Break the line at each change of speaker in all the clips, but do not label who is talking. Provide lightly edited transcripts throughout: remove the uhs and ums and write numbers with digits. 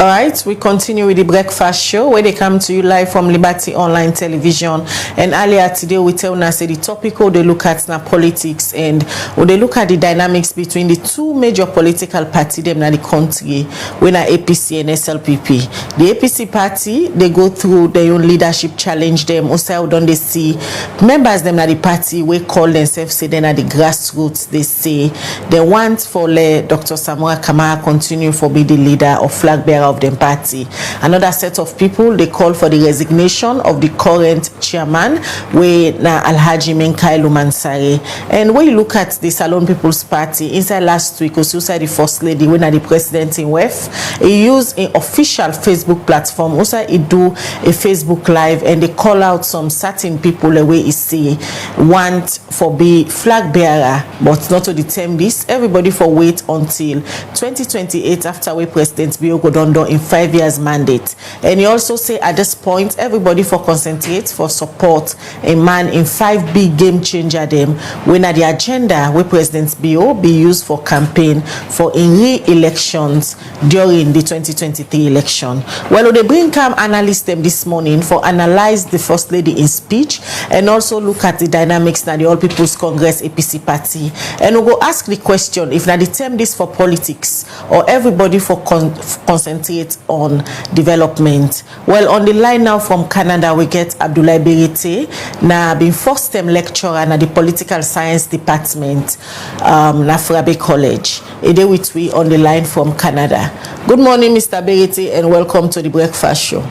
All right, we continue with the breakfast show where they come to you live from Liberty Online Television. And earlier today, we tell us the topic they look at now politics and they look at the dynamics between the two major political parties them in the country, when are APC and SLPP. The APC party, they go through their own leadership challenge them. Also, don't they see members them at the party we call themselves say then at the grassroots. They say they want for Dr. Samora Kamara continue for be the leader of flag bearer of the party. Another set of people they call for the resignation of the current chairman, where na Alhaji Menkailu Mansare. And when you look at the Salon People's Party, inside last week, also said the first lady, when the president in WEF, he used an official Facebook platform. Also, he do a Facebook live and they call out some certain people the way he say want for be flag bearer, but not to determine this. Everybody for wait until 2028 after we President Bio Godondo in 5 years mandate. And he also say at this point everybody for concentrate for support a man in 5 big game changer them when at the agenda where President Bio be used for campaign for in re-elections during the 2023 election. Well, they bring come analysts them this morning for analyze the first lady in speech and also look at the dynamics now the All People's Congress APC party. And we'll go ask the question if now the term this for politics or everybody for concentrate on development. Well, on the line now from Canada we get Abdoulaye Berete, now been first term lecturer na the political science department na Frabe College. A day with we on the line from Canada. Good morning, Mr. Berete, and welcome to the breakfast show.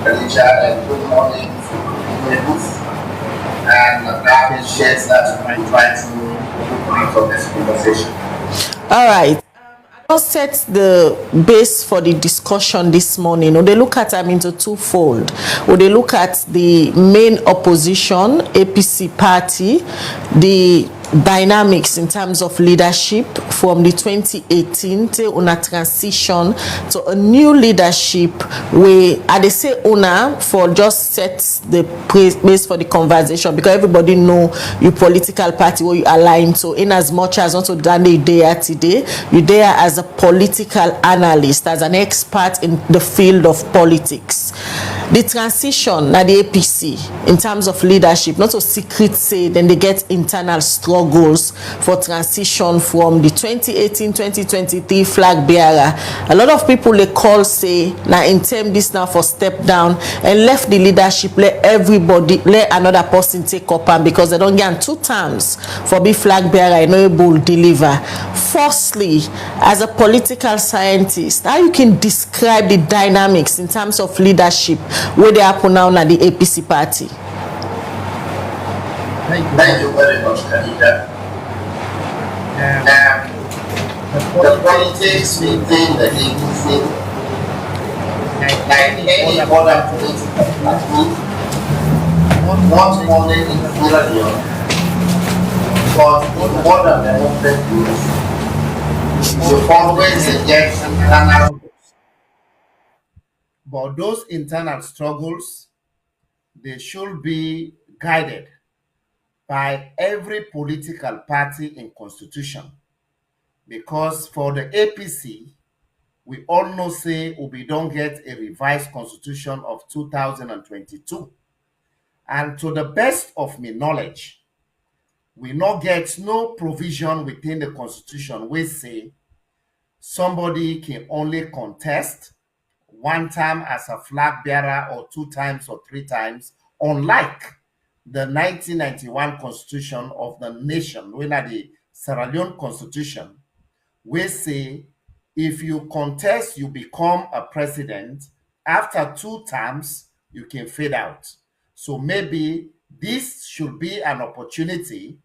And good morning, and I appreciate that we try to point of this conversation.
All right. I'll set the base for the discussion this morning. Or they look at them into twofold. Or they look at the main opposition, APC party, the dynamics in terms of leadership from the 2018 to una transition to a new leadership where they say una for just set the base for the conversation because everybody know your political party where you align to in as much as also than you there today you there as a political analyst, as an expert in the field of politics. The transition na the APC in terms of leadership, not a secret say then they get internal struggles for transition from the 2018-2023 flag bearer. A lot of people they call say now in term this now for step down and left the leadership, let everybody, let another person take up and because they don't get 2 terms for be flag bearer and able deliver. Firstly, as a political scientist, how you can describe the dynamics in terms of leadership where they happen now at the APC party?
Thank you very much, Khadija. The politics within the APC, like any other political party, not only in failure, but in modern democracies, you always get internal. But those internal struggles, they should be guided by every political party in constitution. Because for the APC, we all know say we don't get a revised constitution of 2022. And to the best of my knowledge, we not get no provision within the constitution we say somebody can only contest 1 time as a flag bearer or 2 times or 3 times, unlike the 1991 constitution of the nation, when at the Sierra Leone constitution, we say if you contest, you become a president. After 2 terms, you can fade out. So maybe this should be an opportunity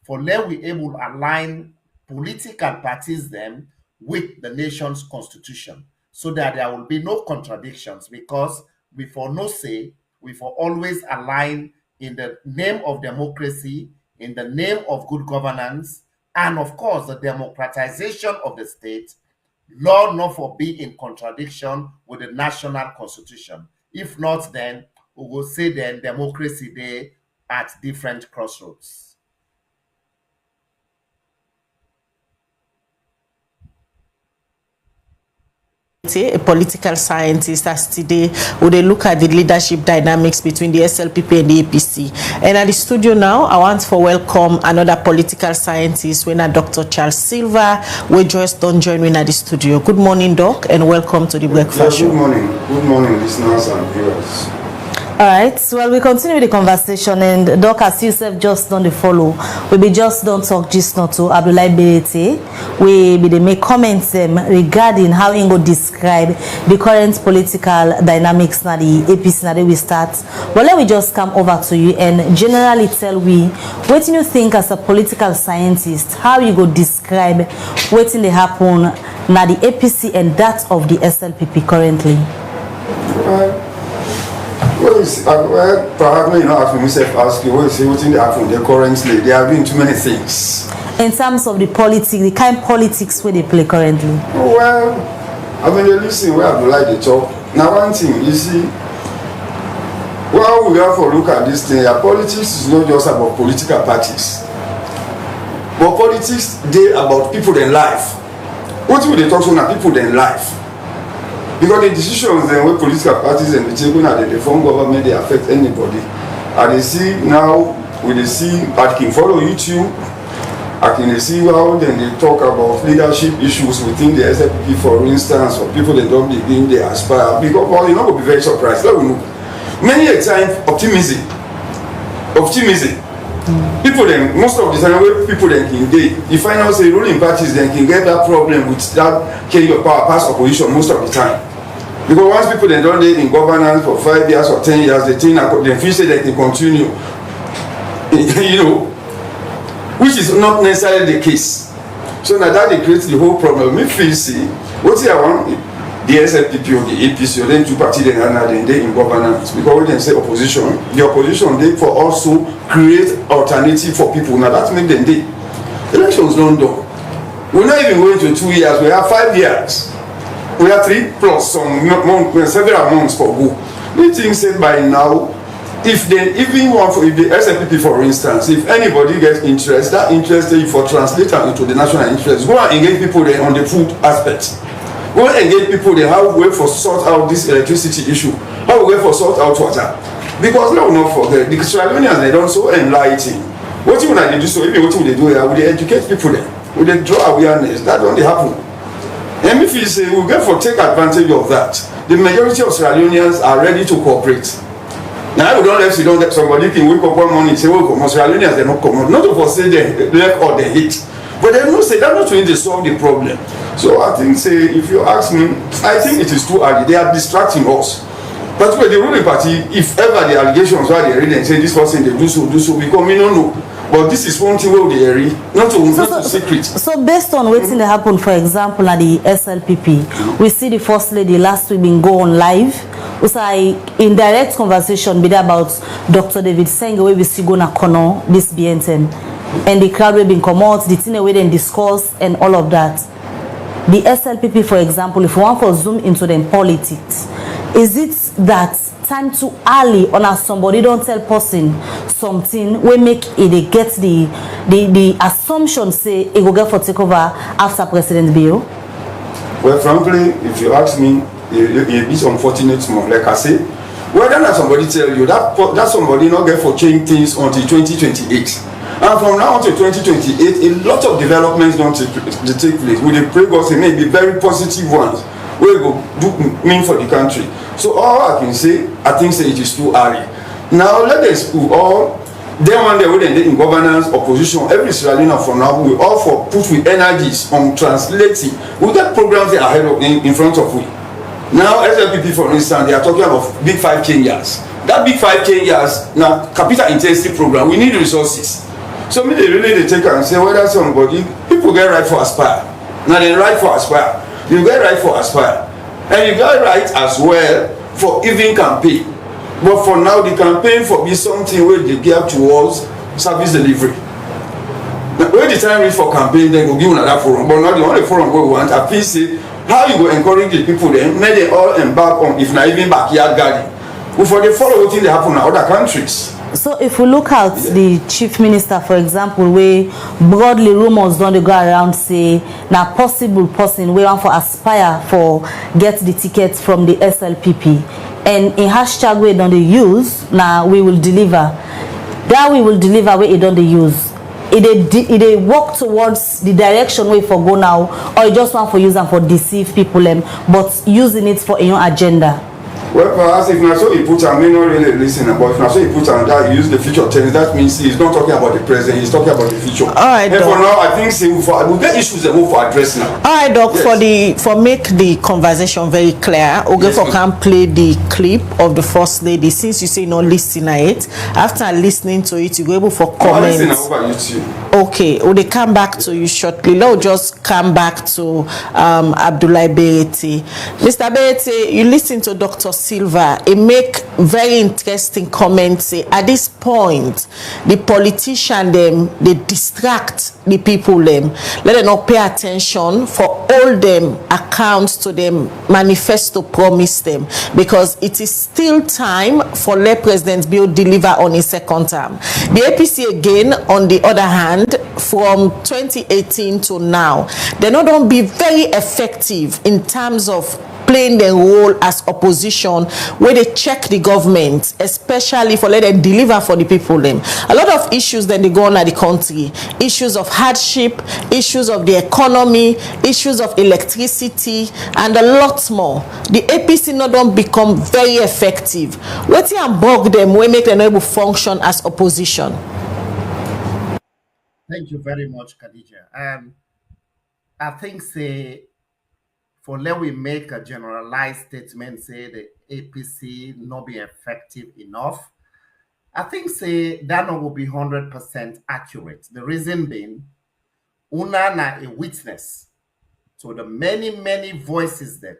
for let we able to align political parties them with the nation's constitution so that there will be no contradictions because we for no say, we for always align in the name of democracy, in the name of good governance, and of course the democratization of the state, law not for be in contradiction with the national constitution. If not, then we will say then democracy day at different crossroads.
a political scientist. As today we dey look at the leadership dynamics between the SLPP and the APC. And at the studio now, I want to welcome another political scientist, when Dr. Charles Silva, we just don't join me at the studio. Good morning, Doc, and welcome to the Breakfast Show.
Good morning, listeners and viewers.
All right, so well, we continue the conversation, and Doc, as you said, just don't follow. We be just don't talk just not to Abdullah Berete. We be they make comments regarding how he go describe the current political dynamics na the APC na we start. Well, let me just come over to you and generally tell we what do you think as a political scientist, how you go describe what in the happen na the APC and that of the SLPP currently.
Perhaps you know, ask myself, ask you, what in the happen there currently? They are doing too many things.
In terms of the politics, the kind of politics where they play currently.
Well, I mean, you listen where I like the talk. Now, one thing you see, well, we have to look at this thing. Politics is not just about political parties, but politics they about people in life. What do they talk about? People in life. Because the decisions then with political parties and the taking at the form government, they affect anybody. And they see now, when they see, I can follow YouTube, I can see how then they talk about leadership issues within the SLPP, for instance, or people that don't begin, they aspire. Because, well, you're not going to be very surprised. Let me know. Many a time, optimism. People then, most of the time, people then can get, you find out say ruling parties then can get that problem with that carry your power past opposition most of the time. Because once people then don't in governance for 5 years or 10 years, they think they feel say they can continue. You know, which is not necessarily the case. So now that they create the whole problem. Me feel see, what I want the SLPP or the APC or then two parties then they in governance. Because when they say opposition, the opposition they for also create alternative for people. Now that make them they elections don't do. We're not even going to 2 years, we have 5 years. We have 3 plus some several months for go. We think said by now, if they even want for if the SLPP for instance, if anybody gets interest, that interest is for translator into the national interest. Go and engage people there on the food aspect. Go and engage people there how we wait for sort out this electricity issue, how we wait for sort out water. Because let not forget, the Australians they don't so enlightening. What you want to do so even what they do here, will they educate people there? Will they draw awareness? That don't happen. And if you say we get for take advantage of that, the majority of Australians are ready to cooperate. Now we don't let somebody can wake up one morning and say, well, Australians they're not common. Not to say they left or they hate. But they don't say they're not trying to solve the problem. So I think say if you ask me, I think it is too early. They are distracting us. But with the ruling party, if ever the allegations are they read and say this person they do so, because we don't know. But this is one thing where they are not to secret.
So based on what's in the happen, for example, at the SLPP, we see the first lady last week been go on live. We say in direct conversation with about Dr. David Senge where we see go na kono this BNTN. And the crowd will be come out, the thing away then discuss and all of that. The SLPP, for example, if we want to zoom into the politics, is it that time too early on as somebody don't tell person something we make it they get the assumption say it will get for takeover after President Bill?
Well, frankly, if you ask me, it is unfortunate more. Like I say, whether not somebody tell you that somebody not get for change things until 2028. And from now until 2028, a lot of developments don't take place. With the pray God say maybe very positive ones. We go do mean for the country. So all I can say, I think say it is too early. Now let us all then one day we in governance opposition every Australian from now we all for put with energies on translating. We get programs that are ahead of in front of we. Now SLPP for instance they are talking about big 5 years. That big 5 years now capital intensive program. We need resources. So me they really take and say whether somebody people get right for aspire. Now they right for aspire. You get right for aspire. And you get right as well for even campaign. But for now, the campaign for be something where they gear towards service delivery. Now, when the time is for campaign, then go give another forum. But not the only forum we want. I please say how you go encourage the people then, may they all embark on, if not even backyard garden. Before they follow what they happen in other countries.
So if we look at the chief minister, for example, where broadly rumors don't go around say now possible person we want for aspire for get the tickets from the SLPP, and in hashtag we don't use now we will deliver. That we will deliver where it don't use. It walk towards the direction where for go now, or you just want for use and for deceive people but using it for your agenda.
Well, perhaps if not so he puts I may not really listen, but if not so he puts on that he use the future tense, that means he's not talking about the present, he's talking about the future.
All right,
and for now, I think say we'll get issues that move for address now.
All right, Doc,
yes.
for make the conversation very clear, okay,
yes,
for can play the clip of the first lady. Since you say no listen to it, after listening to it, you go able for comments.
Over YouTube.
Okay, will they come back to you shortly? Let's just come back to Abdullah Berete. Mr. Berete, you listen to Dr. Silva. He make very interesting comments. Say, at this point, the politician them they distract the people them. Let them not pay attention for all them accounts to them manifesto promise them, because it is still time for let President Bill deliver on his second term. The APC again, on the other hand, from 2018 to now, they not don't be very effective in terms of playing their role as opposition, where they check the government, especially for let them deliver for the people them. A lot of issues then they go on at the country, issues of hardship, issues of the economy, issues of electricity, and a lot more. The APC not don't become very effective. What you bug them will make them able to function as opposition.
Thank you very much, Khadija. I think say for let we make a generalized statement, say the APC not be effective enough. I think say that not will be 100% accurate. The reason being, una na a witness to the many voices that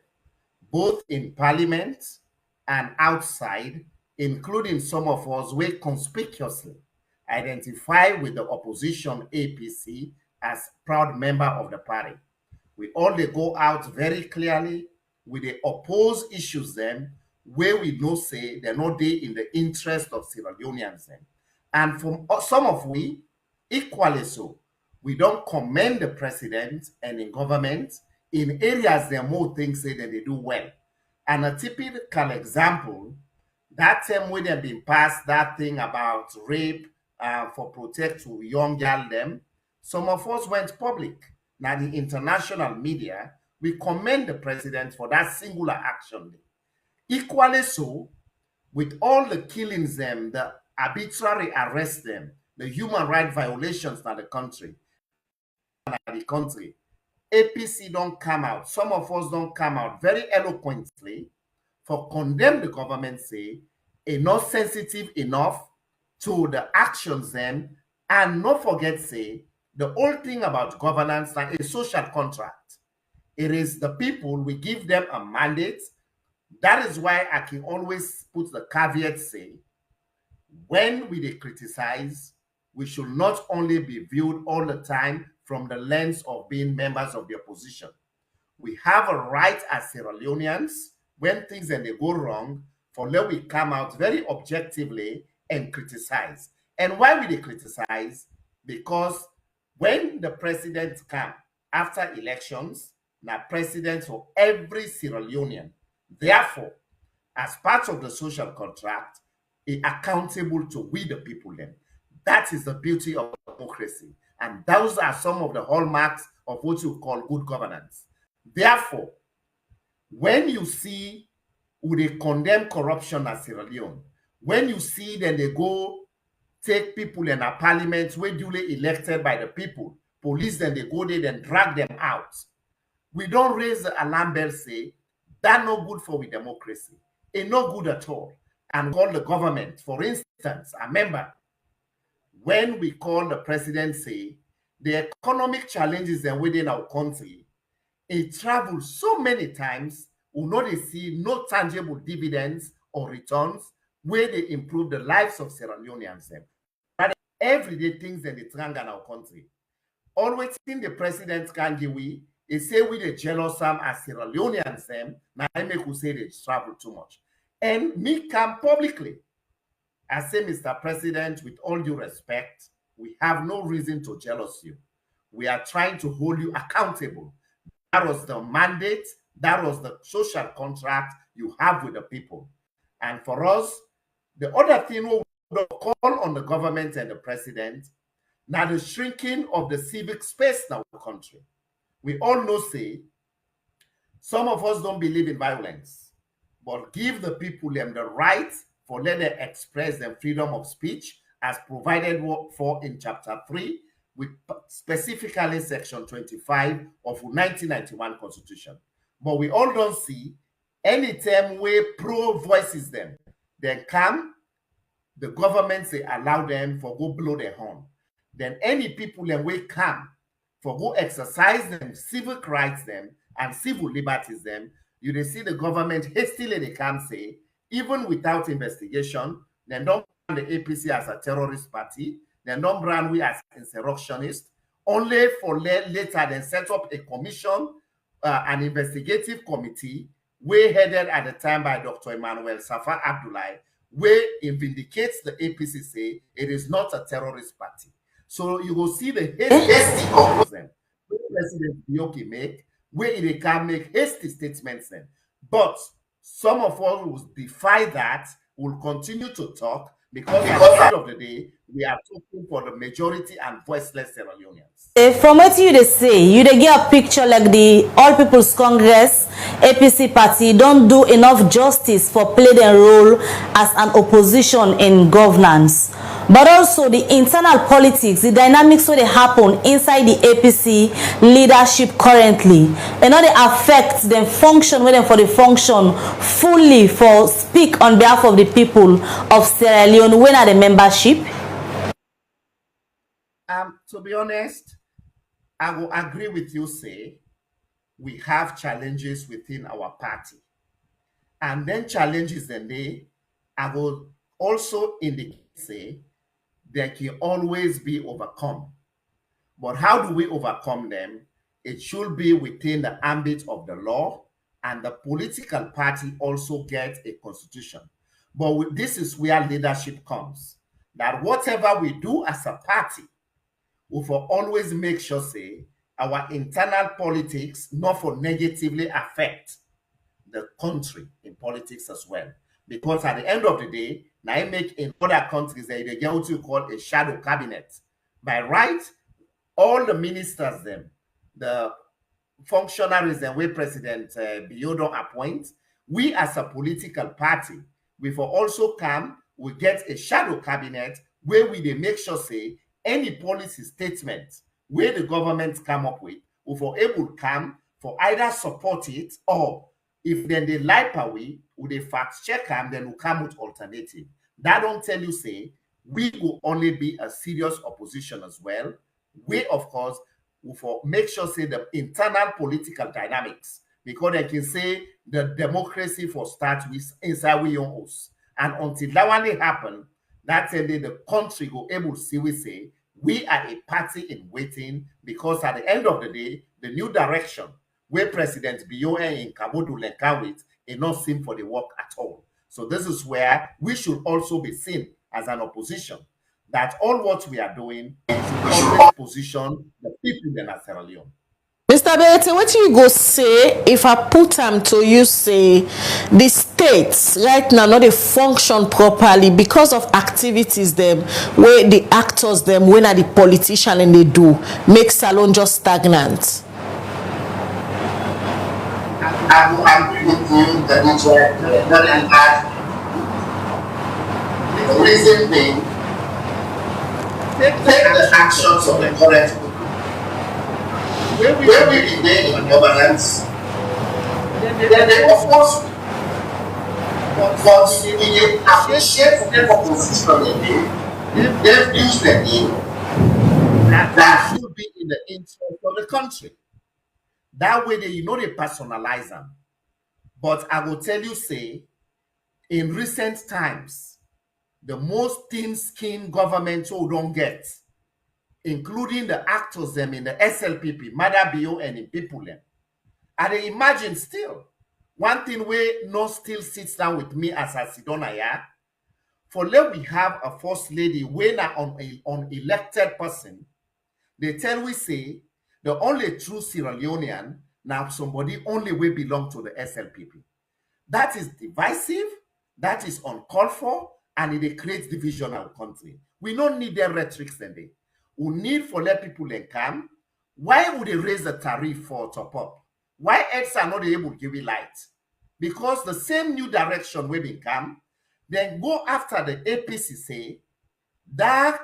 both in parliament and outside, including some of us, we conspicuously identify with the opposition APC as proud member of the party. We all they go out very clearly, we they oppose issues them where we know say they're not there in the interest of Sierra Leoneans then. And from some of we, equally so, we don't commend the president and in government in areas they more things say that they do well. And a typical example, that time when they been passed that thing about rape for protect to young girl them, some of us went public. Now the international media, we commend the president for that singular action. Equally so, with all the killings them, the arbitrary arrest them, the human rights violations in the country, APC don't come out. Some of us don't come out very eloquently for condemn the government, say, not sensitive enough to the actions them, and not forget, say, the whole thing about governance like a social contract. It is the people, we give them a mandate. That is why I can always put the caveat, say, when we criticize, we should not only be viewed all the time from the lens of being members of the opposition. We have a right as Sierra Leoneans, when things and they go wrong, for let we come out very objectively and criticize. And why we criticize? Because when the president come after elections, now president for every Sierra Leonean. Therefore, as part of the social contract, is accountable to we the people then. That is the beauty of democracy. And those are some of the hallmarks of what you call good governance. Therefore, when you see who they condemn corruption as Sierra Leone, when you see then they go take people in a parliament where duly elected by the people, police then they go there and drag them out. We don't raise the alarm bell, say, that no good for we democracy. It no good at all. And call the government, for instance, I remember when we call the president, say, the economic challenges that within our country, it travels so many times, we know they see no tangible dividends or returns where they improve the lives of Sierra Leoneans. But everyday things that they trang in our country. Always think the president can give we, they say we the jealous some as Sierra Leoneans them, now I make who say they travel too much. And me come publicly I say, Mr. President, with all due respect, we have no reason to jealous you. We are trying to hold you accountable. That was the mandate, that was the social contract you have with the people. And for us, the other thing we will call on the government and the president, now the shrinking of the civic space in our country. We all know, say, some of us don't believe in violence, but give the people them the right for let them express their freedom of speech as provided for in chapter 3, with specifically section 25 of 1991 constitution. But we all don't see any time where pro voices them, then come, the government say allow them for go blow their horn. Then any people then will come for go exercise them civic rights them and civil liberties them. You they see the government hastily they can say, even without investigation, they don't brand the APC as a terrorist party, they don't brand we as insurrectionists, only for later then set up a commission, an investigative committee, way headed at the time by Dr. Emmanuel Safa Abdullahi, where it vindicates the APC say it is not a terrorist party. So you will see the hasty conclusion where President Bioki make, where they can make hasty statements then. But some of us will defy that, will continue to talk, because at the end of the day, we are talking for the majority and voiceless Sierra Leoneans.
From what you say, you dey get a picture like the All People's Congress, APC party don't do enough justice for play their role as an opposition in governance. But also the internal politics, the dynamics where they happen inside the APC leadership currently, and how they affect them function when them for the function fully for speak on behalf of the people of Sierra Leone when are the membership.
To be honest, I will agree with you, say, we have challenges within our party. And then challenges and I will also indicate, say, they can always be overcome. But how do we overcome them? It should be within the ambit of the law, and the political party also gets a constitution. But this is where leadership comes. That whatever we do as a party, we will always make sure, say, our internal politics not for negatively affect the country in politics as well. Because at the end of the day, now I make in other countries they get what you call a shadow cabinet. By right, all the ministers them, the functionaries and way President Biodo appoint, we as a political party, we will also come, we get a shadow cabinet where we they make sure, say, any policy statement where the government come up with, we will able to come for either support it, or if then they lie away, would they fact check them, then will come with alternative. That don't tell you, say, we will only be a serious opposition as well. We, of course, will make sure, say, the internal political dynamics, because they can say the democracy for start with inside we own us. And until that one happen, that's the country will able to see, we say, we are a party in waiting, because at the end of the day, the new direction where President Biyo in Kabodu Lenka with is not seen for the work at all. So this is where we should also be seen as an opposition, that all what we are doing is to position the people in Sierra Leone.
Mr. Berete, what you go say if I put them to you, say the states right now not they function properly because of activities them where the actors them when are the politician and they do make Salon just stagnant?
I will agree with you that it's not an act. The reason being, take the actions of the current where we remain in governance, then they of course, but we appreciate the opposition they've used them in
that should be in the interest of the country. That way, they personalize them. But I will tell you, say, in recent times, the most thin-skinned government who don't get, including the actors them in the SLPP, Madabio and in people them. And they imagine still, one thing where no still sits down with me as a Sidonaya, For let we have a first lady when an unelected person, they tell we say the only true Sierra Leonean now somebody only will belong to the SLPP. That is divisive, that is uncalled for, and it creates division in our country. We don't need their rhetorics then they. We need for let people come. Why would they raise the tariff for top up? Why else are not able to give it light? Because the same new direction will become, then go after the APC say that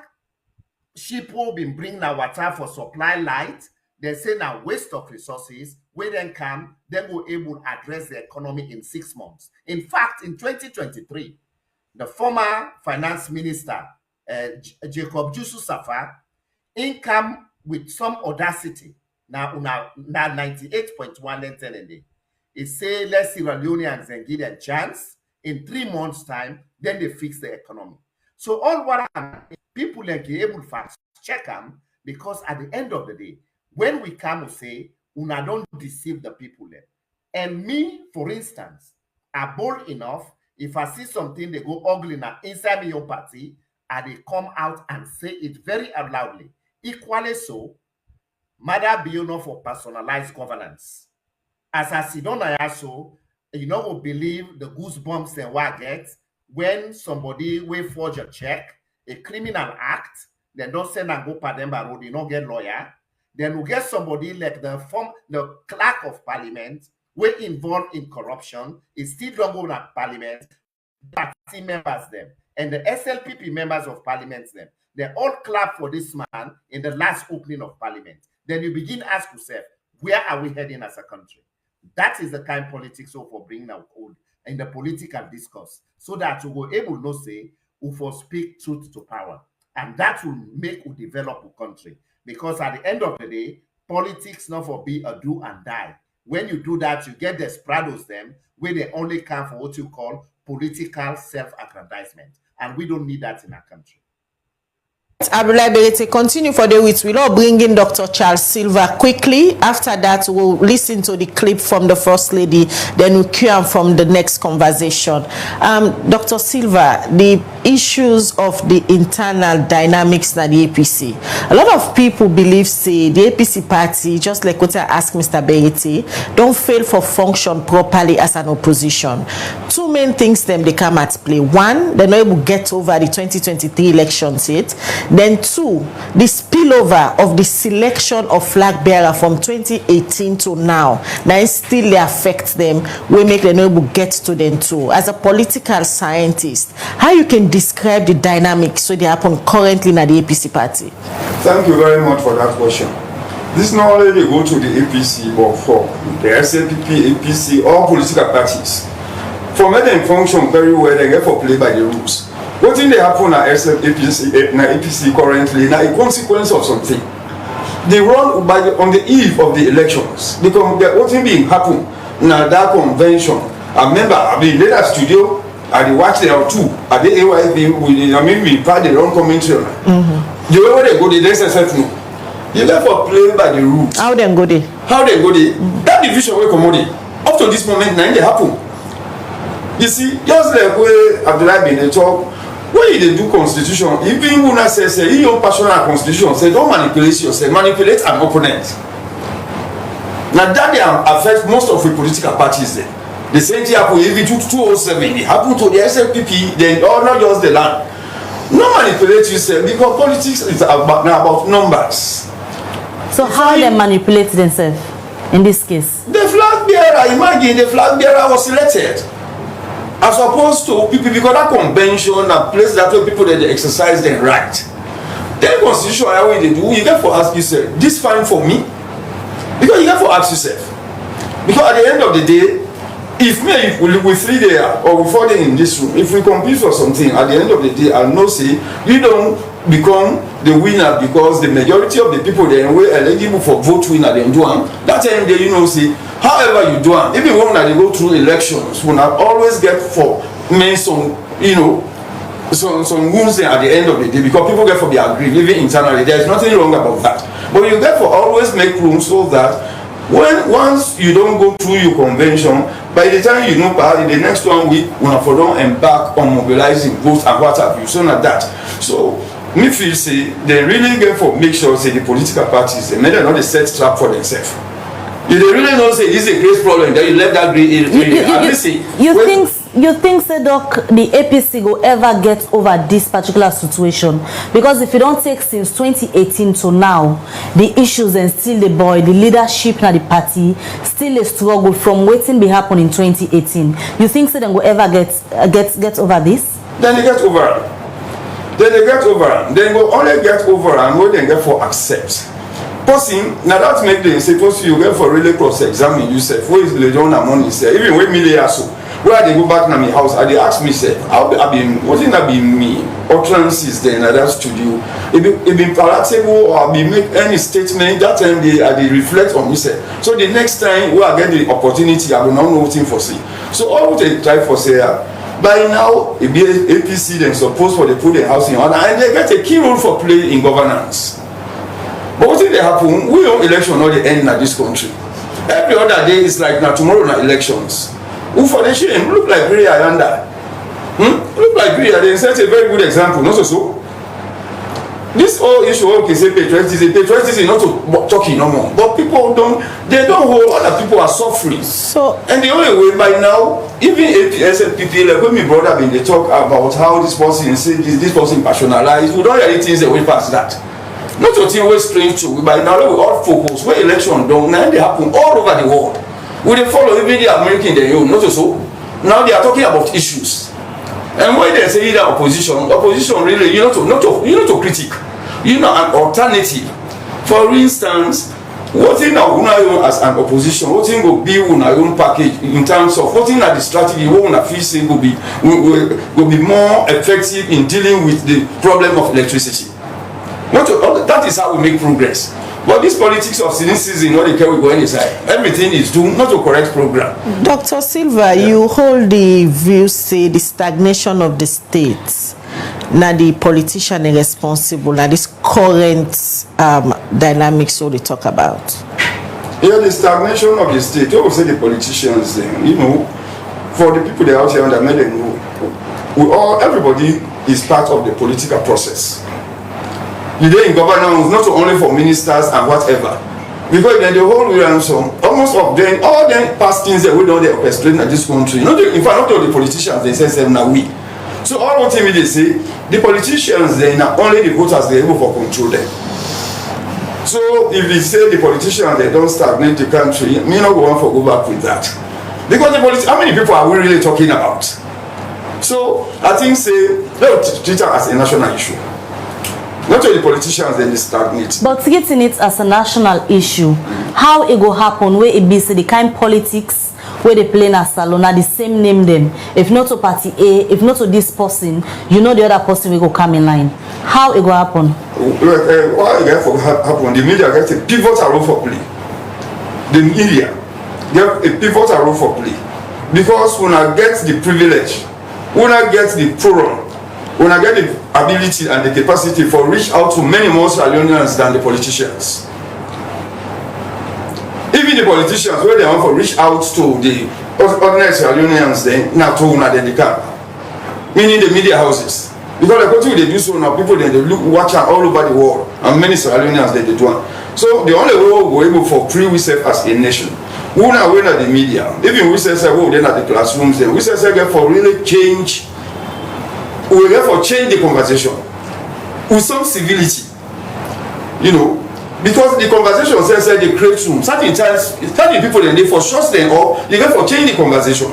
ship will be bring our water for supply light. They say now waste of resources. We then come, then we're able to address the economy in 6 months. In fact, in 2023, the former finance minister, Jacob Jusu Safa, income with some audacity. Now 98.1 and it say let Sierra Leoneans and give them chance in 3 months' time, then they fix the economy. So all what people like able to fast check them because at the end of the day, when we come and say, una don't deceive the people there. And me, for instance, are bold enough, if I see something they go ugly now inside my own party, and they come out and say it very loudly. Equally so, Mother be enough for personalized governance. As I sit down I also, you know, will believe the goosebumps and what I get when somebody will forge a check, a criminal act, then don't send and go pardon by road, you don't get lawyer. Then we get somebody like the clerk of parliament, we're involved in corruption, is still don't go to parliament, party members them, and the SLPP members of parliament them. They all clap for this man in the last opening of parliament. Then you begin to ask yourself, where are we heading as a country? That is the kind of politics for bringing out old in the political discourse, so that we will able to say, we for speak truth to power. And that will make we develop a country. Because at the end of the day, politics not for be a do and die. When you do that, you get desperados them, where they only come for what you call political self-aggrandizement. And we don't need that in our country.
Abdullah, continue for the weeks. We'll all bring in Dr. Charles Silva quickly. After that, we'll listen to the clip from the First Lady. Then we'll cue on from the next conversation. Dr. Silva, the issues of the internal dynamics in the APC. A lot of people believe, say, the APC party, just like what I asked Mr. Berete, don't fail for function properly as an opposition. Two main things them they come at play. One, they're not able to get over the 2023 elections yet. Then two, the spillover of the selection of flag bearer from 2018 to now still affects them. We make them able to get to them too. As a political scientist, how you can describe the dynamics so they happen currently in the APC party?
Thank you very much for that question. This not only they go to the APC, but for the SLPP, APC, all political parties. For me, they function very well, they get for play by the rules. What thing they happen at APC currently now a consequence of something. They run on the eve of the elections. Because what thing being happen now that convention. I remember I been in that studio, I watch there too. At the AYB, we part their own commentary. The way they go, they SSF no. You therefore play by the rules.
How they go there?
How they go there? That division will come up to this moment, now they happen. You see, just like where Abdullah bin they talk. When they do constitution, even when I say your personal constitution, say don't manipulate yourself, manipulate an opponent. Now that they affect most of the political parties there. The same thing happened even to 2007. It happened to the SLPP, then not just the land. No manipulate yourself because politics is about numbers.
So how they manipulate themselves in this case?
The flag bearer, imagine the flag bearer was selected. As opposed to people, because that convention, a place that where people that they exercise their right. Then constitution, how they do, you get for ask yourself, this fine for me? Because you get for ask yourself. Because at the end of the day, if we 3 there or we 4 days in this room, if we compete for something, at the end of the day, I'll know say, you don't become the winner because the majority of the people then were eligible for vote winner then do one. That time they say, however you do one, even when they go through elections, when I always get for men some some wounds at the end of the day because people get for be agree living internally. There is nothing wrong about that. But you therefore always make room so that once you don't go through your convention, by the time you know in the next 1 week, when I don't embark on mobilizing votes and what have you, so not that. So me feel say they really get for make sure say the political parties they make not a set trap for themselves. If they really don't say this is a great problem, then you let that gray
you think say doc the APC go ever get over this particular situation? Because if you don't take since 2018 to now, the issues and still the boy, the leadership na the party still a struggle from waiting be happen in 2018. You think say them go ever get over this?
Then they get over it. Then go only get over and what they get for accept. Person, now that make them suppose you get for really cross-examine yourself. Where is the John among yourself? Even when me lay so, where they go back to my house, and they ask me, say, what did that be me? Utterances then at that studio. It be palatable or be make any statement that time they reflect on myself. So the next time where I get the opportunity, I will not know nothing for see. So all what they try for say, by now, it be APC then supposed for they put the house in order, and they get a key role for play in governance. But what if they happen? We don't election not the end in this country. Every other day is like now tomorrow na elections. Who for the shame look like Gray Ayanda? Look like Gray Ayanda. That's a very good example. Not so. This whole issue okay say patriotism is not to talking no more. But people don't hold other people are suffering. So and the only way by now, even SLPP like when my brother been they talk about how this person say this person personalized, we don't hear things that way past that. Not to think we're strange to by now we all focus where election done now they happen all over the world. We they follow even the American they own, not so. Now they are talking about issues. And when they say that opposition really not to critique, an alternative. For instance, what in our as an opposition, what in go be on our own package in terms of what in the strategy, what on a feel say will be more effective in dealing with the problem of electricity. That is how we make progress. But this politics of cynicism, not the care we go inside. Everything is doomed, not to correct program.
Dr. Silva, you hold the view, say the stagnation of the state. Now the politician is responsible. Now this current dynamics, so they talk about.
Yeah, the stagnation of the state. You always say the politicians, for the people that are out here that made them know, everybody is part of the political process. You dey in governance not only for ministers and whatever, because then the whole ransom almost of them all them past things that we don't orchestrate in this country. In fact, not all the politicians they say now we. So all what they say, the politicians they now only the voters they able for control them. So if they say the politicians they don't stagnate the country, me not go on for go back with that, because how many people are we really talking about? So I think say let's treat it as a national issue. Not all the politicians then they stagnate. But
getting it as a national issue, how it go happen where it be say the kind politics where they play na salona the same name them. If not to party A, if not to this person, the other person will go come in line. How it go happen?
Why it get for happen? The media get a pivotal role for play. The media get a pivotal role for play because when I get the privilege, when I get the forum, when I get the ability and the capacity for reach out to many more Sierra Leoneans than the politicians. Even the politicians, where they want to reach out to the ordinary Sierra Leoneans, then not to they can. Meaning the media houses. Because the country they do so now, people then they watch out all over the world, and many Sierra Leoneans they do one. So the only way we're able for free we serve as a nation. We are aware of the media. Even we say then at the classrooms, then we say get for really change. We will therefore change the conversation with some civility, because the conversation says they create room. Certain people then they for short them or they therefore change the conversation.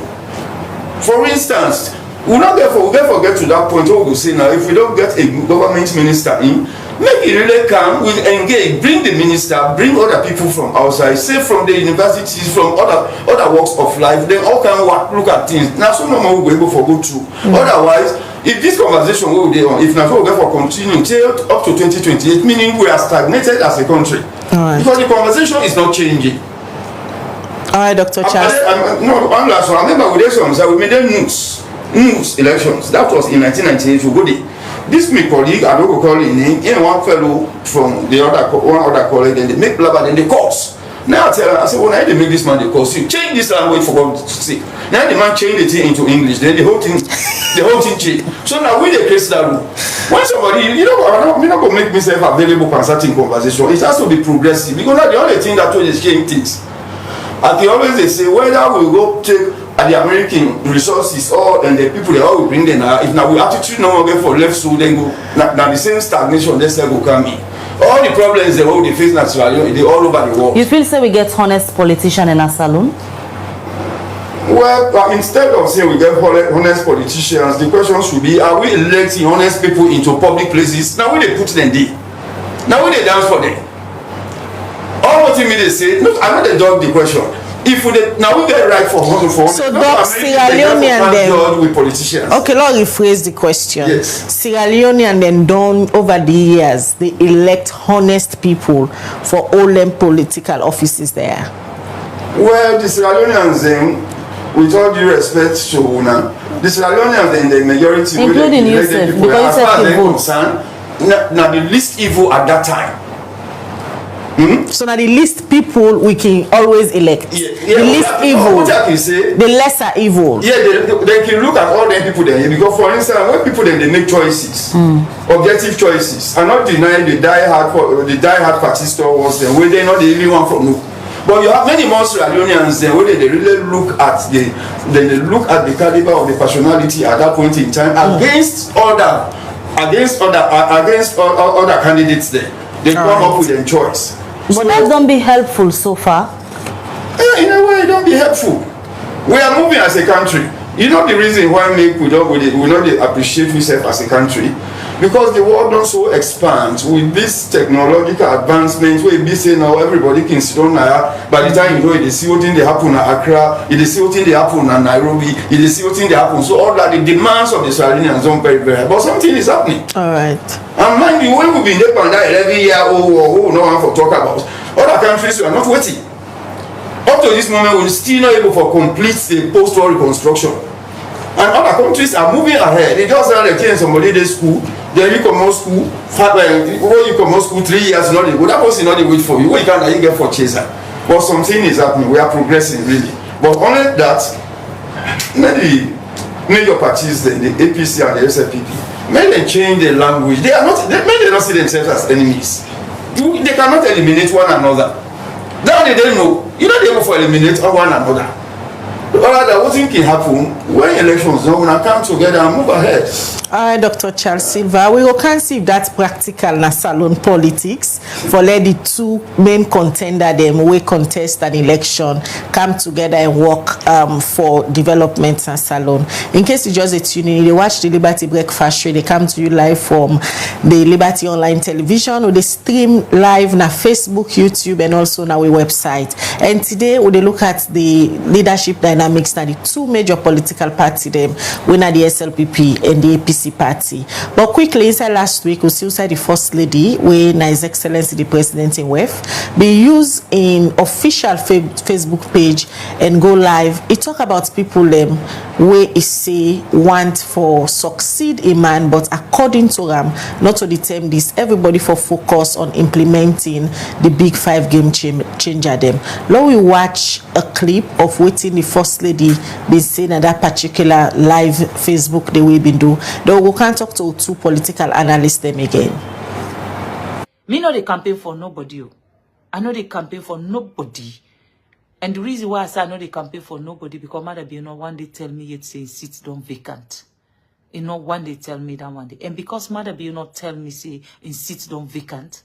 For instance, we therefore get to that point where we say now if we don't get a government minister in, make it really come, we engage, bring the minister, bring other people from outside, say from the universities, from other walks of life, then all can look at things. Now some of them will be able to go through. Otherwise, if this conversation will be on, if not will therefore continue till up to 2028, meaning we are stagnated as a country. Because the conversation is not changing.
All right, Dr. Charles.
One last one. I remember with this one, we made them news elections. That was in 1998. We go there. This my colleague, I don't call his name, and one fellow from one other colleague, then they make blabber, then they course. Now I tell her, I say, well, now they make this man they cause you. Change this language for God to see. Now the man change the thing into English, then the whole thing change. So now we they create that rule. When somebody, I'm not going to make myself available for certain conversation. It has to be progressive because that's the only thing that will change things. And they always they say whether we go take the American resources or and the people they all will bring them. If now we attitude no longer for left, so then go now the same stagnation. Let's say go come in. All the problems they all they face naturally, they all over the world.
You feel say we get honest politician in a saloon?
Well, instead of saying we get honest politicians, the question should be: are we electing honest people into public places? Now we they put them there. Now we they dance for them. All what you mean they say, no, I know they dodge the question. If we now we get right for
so Doc Sierra Leone and then
with politicians.
Okay, let's rephrase the question.
Yes.
Sierra Leone and then done over the years, they elect honest people for all them political offices there.
Well, the Sierra Leoneans with all due respect to Una, the Sierra Leoneans in the majority,
including Yusuf, because
as far as they're concerned, now the least evil at that time.
So now the least people we can always elect.
Yeah,
the least evil.
What I can say,
the lesser evil.
Yeah, they can look at all the people there because, for instance, when people they make choices, objective choices, and not denying the die-hard party was them, where they not the only one from no. But you have many more Sierra Leoneans where they really look at the caliber of the personality at that point in time against other candidates there. They come up with their choice.
But that don't be helpful so far.
Yeah, in a way, it don't be helpful. We are moving as a country. You know the reason why we not appreciate ourselves as a country? Because the world don't so expand with this technological advancement where we say now everybody can sit on there. By the time you know it, they see what thing they happen in Accra, they see what thing they happen in Nairobi, they see what thing they happen. So all that the demands of the Sierra Leoneans don't very very high. But something is happening.
All right.
And mind you, when we've been there on that 11-year-old war, no one for talk about. Other countries are not waiting. Up to this moment, we're still not able to complete the post-war reconstruction. And other countries are moving ahead. They just are like somebody in school, then you come out school, when you come out school 3 years, not good. That person not wait for you. What you can you get for chaser. But something is happening. We are progressing really. But only that, maybe major parties, the APC and the SLPP, may they change their language. They don't see themselves as enemies. They cannot eliminate one another. Now they don't know. You're not able to eliminate one another. Rather, what can happen when elections don't come together and move ahead?
All right, Dr. Charles Silva, we will see if that's practical na salon politics for let the two main contender them we contest an election come together and work for development and salon. In case you just tune in, they watch the Liberty Breakfast Show. They come to you live from the Liberty Online Television, or they stream live na Facebook, YouTube, and also na our website. And today we look at the leadership dynamics na the two major political parties them, we na the SLPP and the APC party. But quickly, inside last week, we still said the First Lady, when His Excellency the President in WEF, be used in official Facebook page and go live. It talk about people them where he say want for succeed in man, but according to them, not to determine this, everybody for focus on implementing the big 5 game changer them. Now we watch a clip of waiting the First Lady been saying at that particular live Facebook the way been do. Though we can't talk to two political analysts them again.
Me know they campaign for nobody. I know they campaign for nobody. And the reason why I say I know they campaign for nobody, because Mother be one day tell me it say seats don't vacant. You know, one day tell me that one day. And because Mother be not tell me say in seats don't vacant,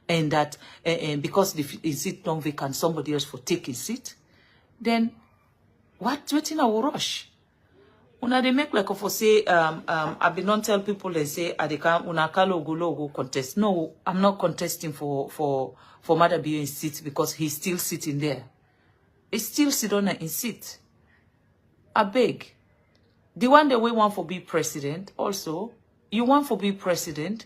and that and because the seat don't vacant, somebody else for taking seat, then what's in our rush? Una they make like for say I be not tell people they say I can una go contest. No, I'm not contesting for Mother be in seat because he's still sitting there. He still sit on in seat. I beg. The one that we want for be president also, you want for be president,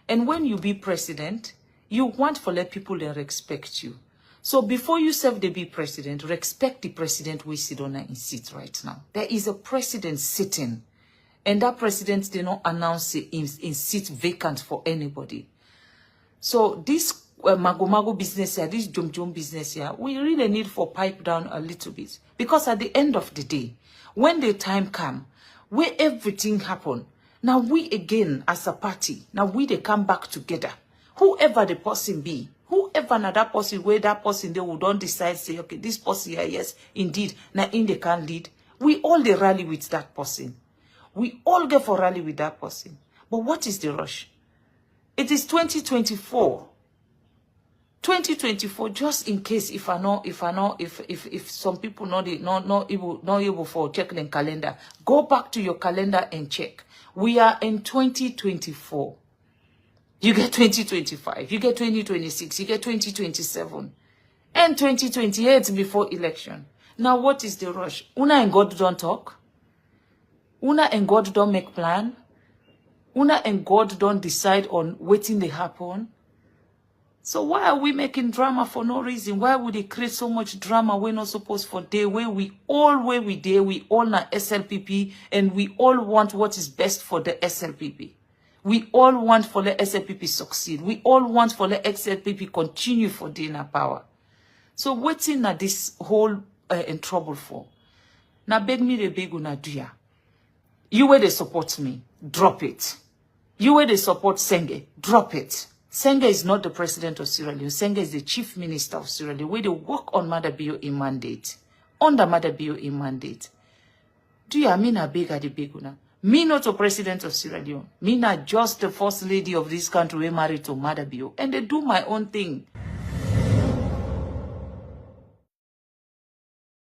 and when you be president, you want for let people that respect you. So before you serve the be president, respect the president we sit on in seat right now. There is a president sitting, and that president did not announce it in seat vacant for anybody. So this mago business here, this jom business here, we really need for pipe down a little bit. Because at the end of the day, when the time come, where everything happen, now we again as a party, now they come back together. Whoever the person be, whoever na that person, where that person they will don't decide, say, okay, this person here, yes, indeed, now in they can lead. We all they rally with that person. We all get for rally with that person. But what is the rush? It is 2024. 2024, just in case if some people not able for checking calendar, go back to your calendar and check. We are in 2024. You get 2025, you get 2026, you get 2027, and 2028 before election. Now what is the rush? Una and God don't talk. Una and God don't make plan. Una and God don't decide on waiting they happen. So why are we making drama for no reason? Why would they create so much drama we're not supposed for day where we all na SLPP and we all want what is best for the SLPP. We all want for the SLPP succeed. We all want for the SLPP continue for dinner power. So waiting at this whole in trouble for. Now beg me the beg una do. You where they support me, drop it. You where they support Senge, drop it. Senge is not the president of Sierra Leone. Senge is the chief minister of Sierra Leone, where they work on Mother BOE mandate. Under Mother BOE mandate. Do you mean a big at the big una? Me not a president of Sierra Leone. Me not just the first lady of this country we married to Mother BOE. And they do my own thing.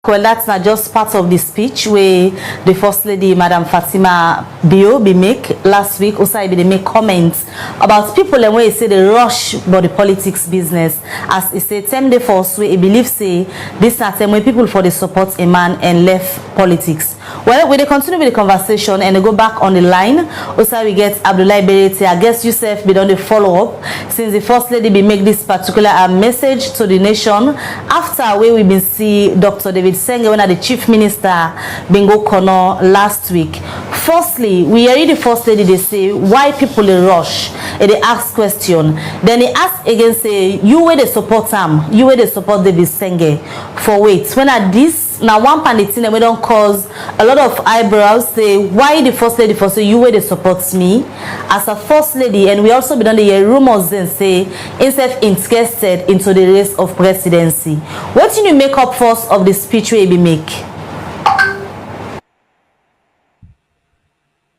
Well, that's not just part of the speech where the First Lady, Madam Fatima Bio, be make last week. Also, they make comments about people and where he say they rush about the politics business. As he say, 10 day force where he believes say this not time when people for the support a man and left politics. Well, we continue with the conversation and they go back on the line. Also, we get Abdullah Berete. I guess Yusuf be done the follow up since the First Lady be make this particular message to the nation after where we been see Dr. David Senge when the Chief Minister Bingo Kono last week. Firstly, we hear the First Lady they say why people they rush and they ask question. Then they ask again say you where they support him, you where they support David Senge for wait. When at this now one panditin and we don't cause a lot of eyebrows say why the First Lady for say you where they support me as a First Lady, and we also been on the rumors then say instead interested into the race of presidency. What do you make up first of the speech we be make?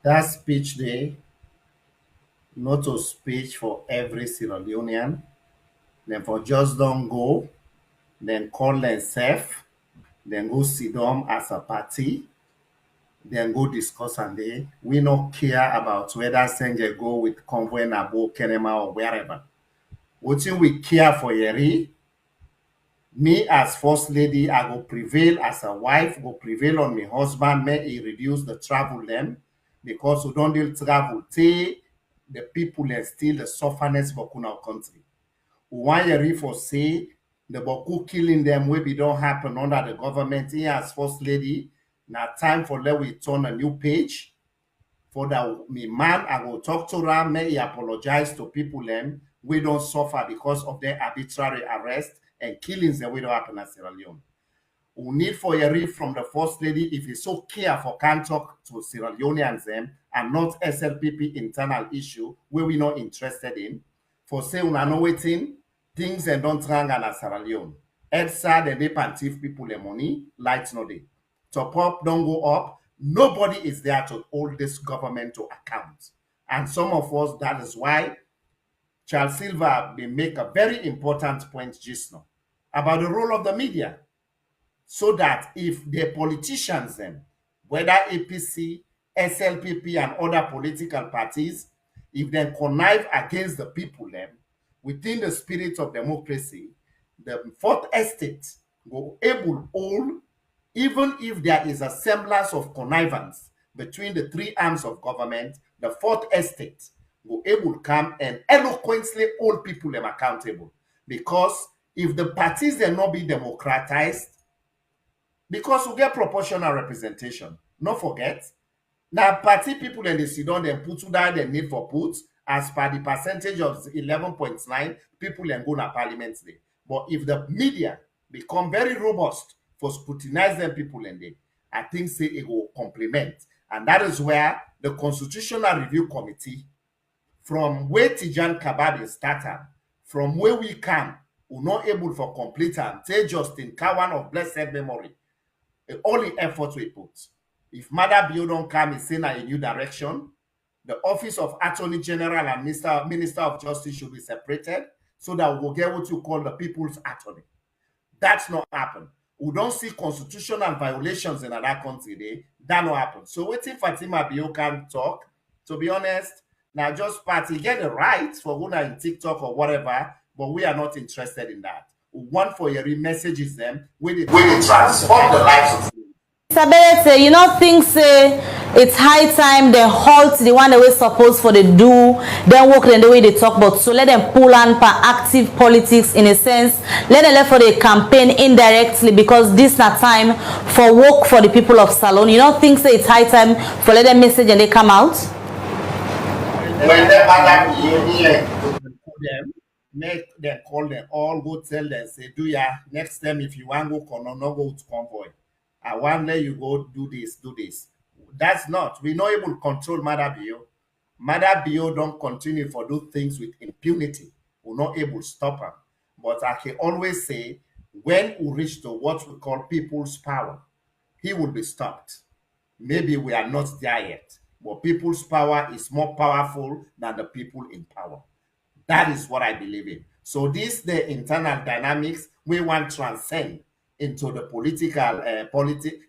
That speech there, not a speech for every Sierra Leonean. Then for just don't go, then call themselves, then go sit down as a party, then go discuss and they we not care about whether Senge go with Convoy Nabo, Kenema or wherever. What we care for Yeri, me as First Lady, I go prevail as a wife, go prevail on my husband, may he reduce the travel them, because we don't deal travel, take the people and still the sufferness for our country. We want Yeri for say, the Boku killing them will be don't happen under the government here as First Lady. Now time for let we turn a new page. For that me man, I will talk to her, may he apologize to people them. We don't suffer because of their arbitrary arrest and killings that we don't happen at Sierra Leone. We need for a read from the First Lady if he's so care for can talk to Sierra Leoneans them and not SLPP internal issue where we not interested in. For say we are not waiting, things and don't rang at Sierra Leone. EDSA and they pantif people the money, lights no day. Top up don't go up. Nobody is there to hold this government to account. And some of us, that is why Charles Silva may make a very important point just now about the role of the media. So that if the politicians then, whether APC, SLPP, and other political parties, if they connive against the people then, within the spirit of democracy, the fourth estate will able all, even if there is a semblance of connivance between the three arms of government, the fourth estate will able to come and eloquently hold people them accountable. Because if the parties they not be democratized, because we get proportional representation. Not forget, now party people and they sit down and put to that they need for put, as per the percentage of 11.9 people and go to parliament day. But if the media become very robust for scrutinize them people in there, I think say it will complement. And that is where the Constitutional Review Committee, from where Tijan Kabab started, from where we come, we're not able for complete and say Justin Kawan of blessed memory, all the effort we put. If Mother Bill don't come and send a new direction, the Office of Attorney General and Minister of Justice should be separated so that we'll get what you call the People's Attorney. That's not happen. We don't see constitutional violations in other country today. That not happen. So waiting Fatima Bio can talk. To be honest, now just party get the right for going in TikTok or whatever, but we are not interested in that. We want for your messages them when they transform the lives of
Isabella, you know, things say it's high time they halt the one that we're supposed for the do, then work in the way they talk about. So let them pull on for active politics in a sense. Let them let for the campaign indirectly because this not time for work for the people of Salon. You know, things say it's high time for let them message and they come out.
When them, make them call them all, go tell them, say, do ya next time if you want to go, no go to convoy. I want let you go do this, do this. That's not. We're not able to control Mother Bio. Mother Bio don't continue for do things with impunity. We're not able to stop her. But I can always say, when we reach to what we call people's power, he will be stopped. Maybe we are not there yet, but people's power is more powerful than the people in power. That is what I believe in. So this the internal dynamics we want to transcend into the political,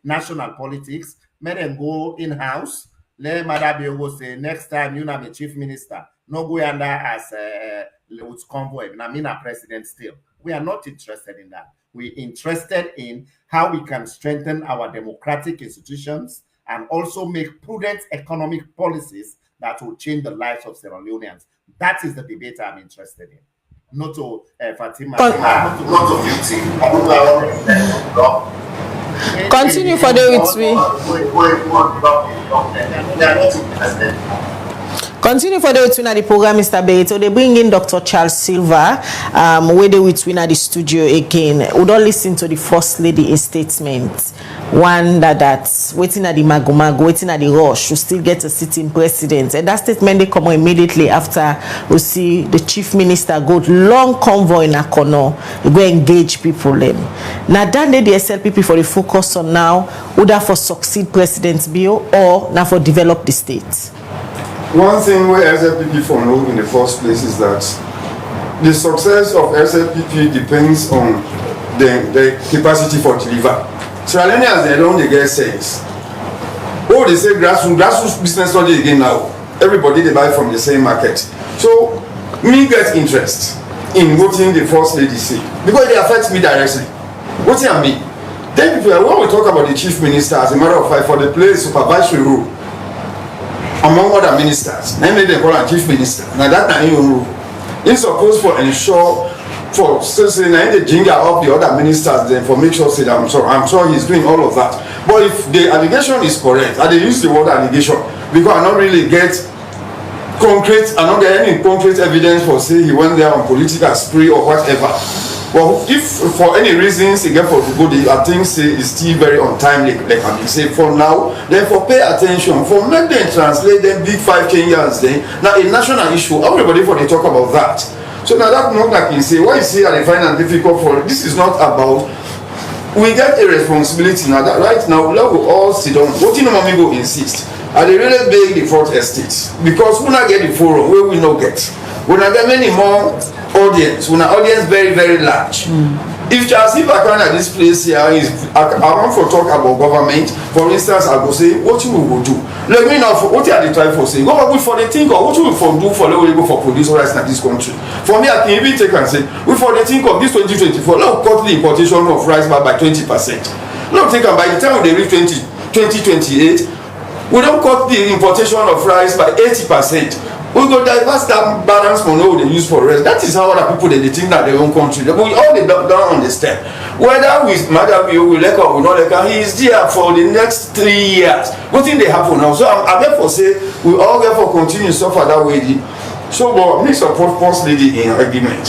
national politics. Let them go in-house. Let Mother Bio say, next time you know the chief minister, no go under as with convoy. I mean, a president still. We are not interested in that. We're interested in how we can strengthen our democratic institutions and also make prudent economic policies that will change the lives of Sierra Leoneans. That is the debate I'm interested in. Not to Fatima.
Not to beauty.
Continue for the with me.
They are not interested.
Continue for the with the program, Mr. Beto. They bring in Dr. Charles Silva, where they with at the studio again. We don't listen to the First Lady statement. One that's waiting at the Magomago, waiting at the rush, to still get a sitting president. And that statement they come immediately after we see the chief minister go long convoy in Akono, go engage people then. Now that day the SLPP for the focus on now, whether for succeed President Bio or now for develop the state.
One thing where SLPP for know in the first place is that the success of SLPP depends on the capacity for deliver. Sierra Leoneans, they don't get sense. Oh, they say grassroots business only again now. Everybody they buy from the same market. So me get interest in voting the First Lady say because they affect me directly. What I mean? Then people, when we talk about the chief minister, as a matter of fact, for the place supervisory role among other ministers, namely they call him chief minister. Now that time rule. It's supposed to ensure for saying the ginger of the other ministers then for make sure say that I'm sure he's doing all of that. But if the allegation is correct, and they use the word allegation because I don't really get concrete, I don't get any concrete evidence for say he went there on political spree or whatever. Well, if for any reasons he get for good, I think say it's still very untimely, like I say for now. Therefore, pay attention for make them translate them big 5 Kenyans then. Now a national issue, everybody for they talk about that. So now that not like you say, what you see I find it difficult for this is not about we get a responsibility now that right now let we all sit down. What you know mommy go insist. And they really beg the fourth estates because we not get the forum where we not get. We not get many more audience. We not audience very, very large. If Charles Silva at this place here is I want to talk about government, for instance, I go say, what you will do? Let me know for what you are the try for saying. Go back for the thing or what you will do for let we go for police rights in this country. For me, I can even take and say, we for the think of this 2024, let cut the importation of rice by 20%. Let take and by the time they reach 2028, we don't cut the importation of rice by 80%. We go diverse that balance money they use for rest. That is how other people they think that their own country. But we all they don't understand. Whether with Madam Bio will like or will not like, he is there for the next 3 years. What thing they happen now? So I therefore say we all therefore continue to suffer that way. So, but me support first lady in argument.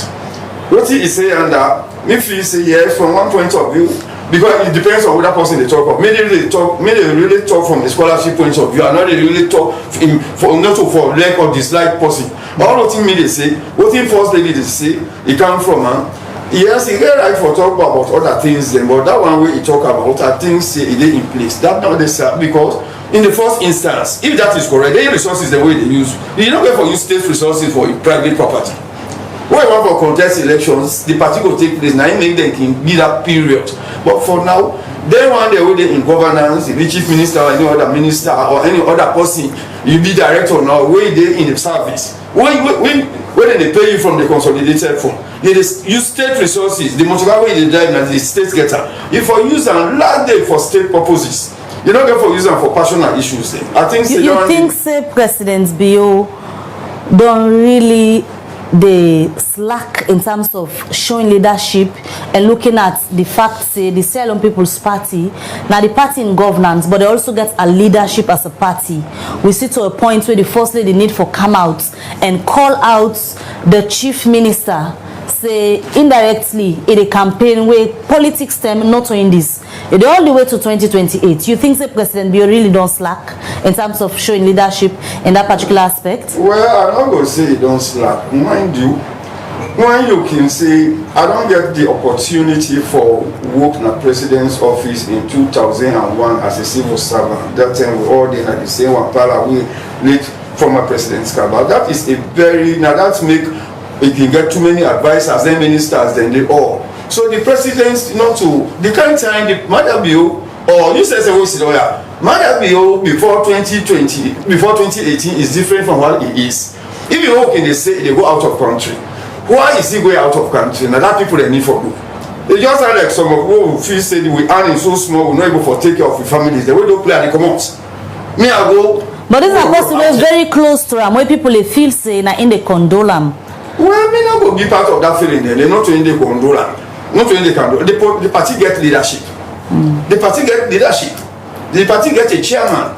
What he say under me feel say yes from one point of view, because it depends on what person they talk of. Maybe they really talk from the scholarship point of view, and not they really talk for not for like or dislike person. All what me they say, what in first lady they say, it come from yes, he get right for talk about other things then, but that one way he talk about other things say it in place. That not necessary, because in the first instance, if that is correct, any resources the way they use, you don't get for use state resources for private property. When you want for contest elections, the party will take place. Now, it make them can be that period. But for now, they want the way they in governance, the chief minister or any other minister or any other person, you be director now, where they in the service. When they pay you from the consolidated fund, you use state resources. The motivator way they drive now the state getter. If for use them last day for state purposes, you don't get for use them for personal issues. Then I think
you think say President Bio don't really they slack in terms of showing leadership and looking at the fact say the Ceylon People's Party now the party in governance, but they also get a leadership as a party. We see to a point where the first lady need for come out and call out the chief minister, say indirectly in a campaign where politics them not in this all the way to 2028. You think the President Bio really don't slack in terms of showing leadership in that particular aspect?
Well, I'm not going to say it don't slack. Mind you, when you can say I don't get the opportunity for work in the president's office in 2001 as a civil servant. That time we all did at the same one parlor we late former president's cabal. That is a very now that make you can get too many advisors and ministers then they all. So the presidents not to the kind of time the Mother Bill or you say lawyer Mother Bill before 2020 before 2018 is different from what it is. If you work in the say they go out of country, why is he going out of country? Now that people they need for do. They just are like some of who feel say we earning so small we not able for take care of the families. They will don't play at the commons. Me I go.
But this is supposed to be very close to them where people they feel say na in the condole am.
Well, me not go be part of that feeling there. They're not in the condole am. Not in the condole. The party get leadership. The party get leadership. The party get a chairman.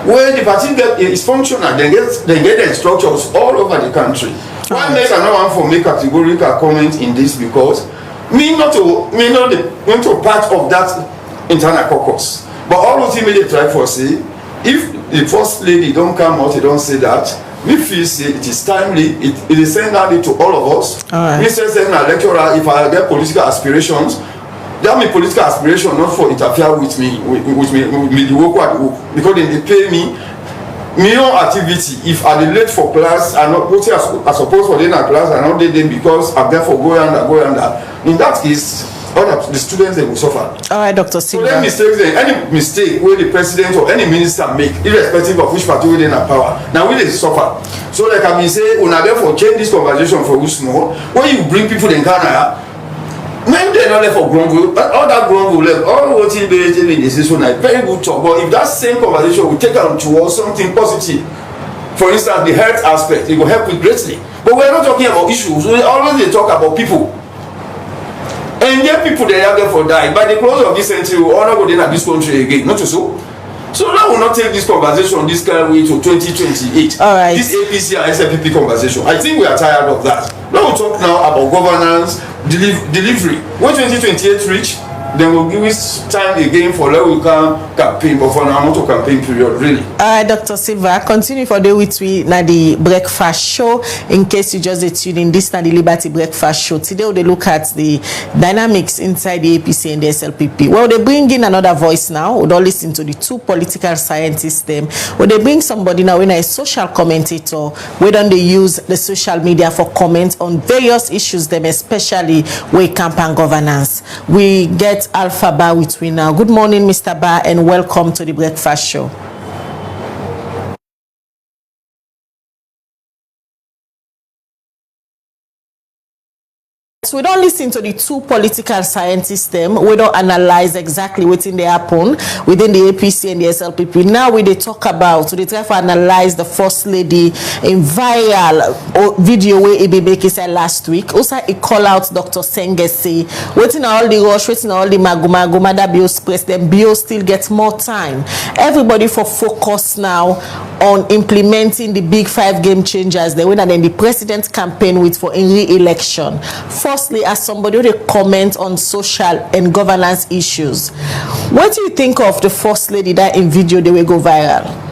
Where the party get is functional, they get the structures all over the country. Why make another one for make categorical comment in this? Because me not to part of that internal caucus. But all those things they try for say, if the first lady don't come out, they don't say that. We feel say it is timely. It is sent out to all of us. Me say a lecturer, if I get political aspirations, that mean political aspiration not for interfere with me the work what work because then they pay me own activity. If I dey late for class I not what I suppose for them class I not dey them because I therefore go under. In that case, all the students they will suffer.
All right, Dr. Silva.
So any mistake where the president or any minister make, irrespective of which party they in power, now we dey suffer. So like I mean say, una therefore change this conversation for who small. When you bring people in Ghana. Maybe they're not left for grumble, but all that grumble left, all what he did in this is one very good talk. But if that same conversation will take on towards something positive, for instance, the health aspect, it will help you greatly. But we're not talking about issues, we always talk about people. And yet people they are there for die. By the close of this century, we all not go in this country again, not so. So now we'll not take this conversation this kind of way to 2028.
All right.
This APC and SLPP conversation. I think we are tired of that. Now we'll talk now about governance, delivery. When 2028 reach, then we'll give us time again for let we can campaign. But for now, not to campaign period, really.
All right, Dr. Silva, continue for the with we na the breakfast show. In case you just tuned in, this na the Liberty breakfast show. Today we'll look at the dynamics inside the APC and the SLPP. Well, they bring in another voice now. We'll all listen to the two political scientists them. Well, they bring somebody now in a social commentator. We don't they use the social media for comment on various issues them, especially with campaign governance. We get Alpha Bar with we now. Good morning, Mr. Bar, and welcome to the breakfast show. So we don't listen to the two political scientists them. We don't analyze exactly what's in the happen within the APC and the SLPP. Now we they talk about, so they try to analyze the first lady in viral video where it be making say last week. Also, he call out Dr. Sengesi. Waiting all the rush, waiting all the maguma that Bios press, then Bios still gets more time. Everybody for focus now on implementing the big 5 game changers. The winner then the president campaign with for in re-election. Firstly, as somebody who comment on social and governance issues, what do you think of the first lady that in video they will go viral?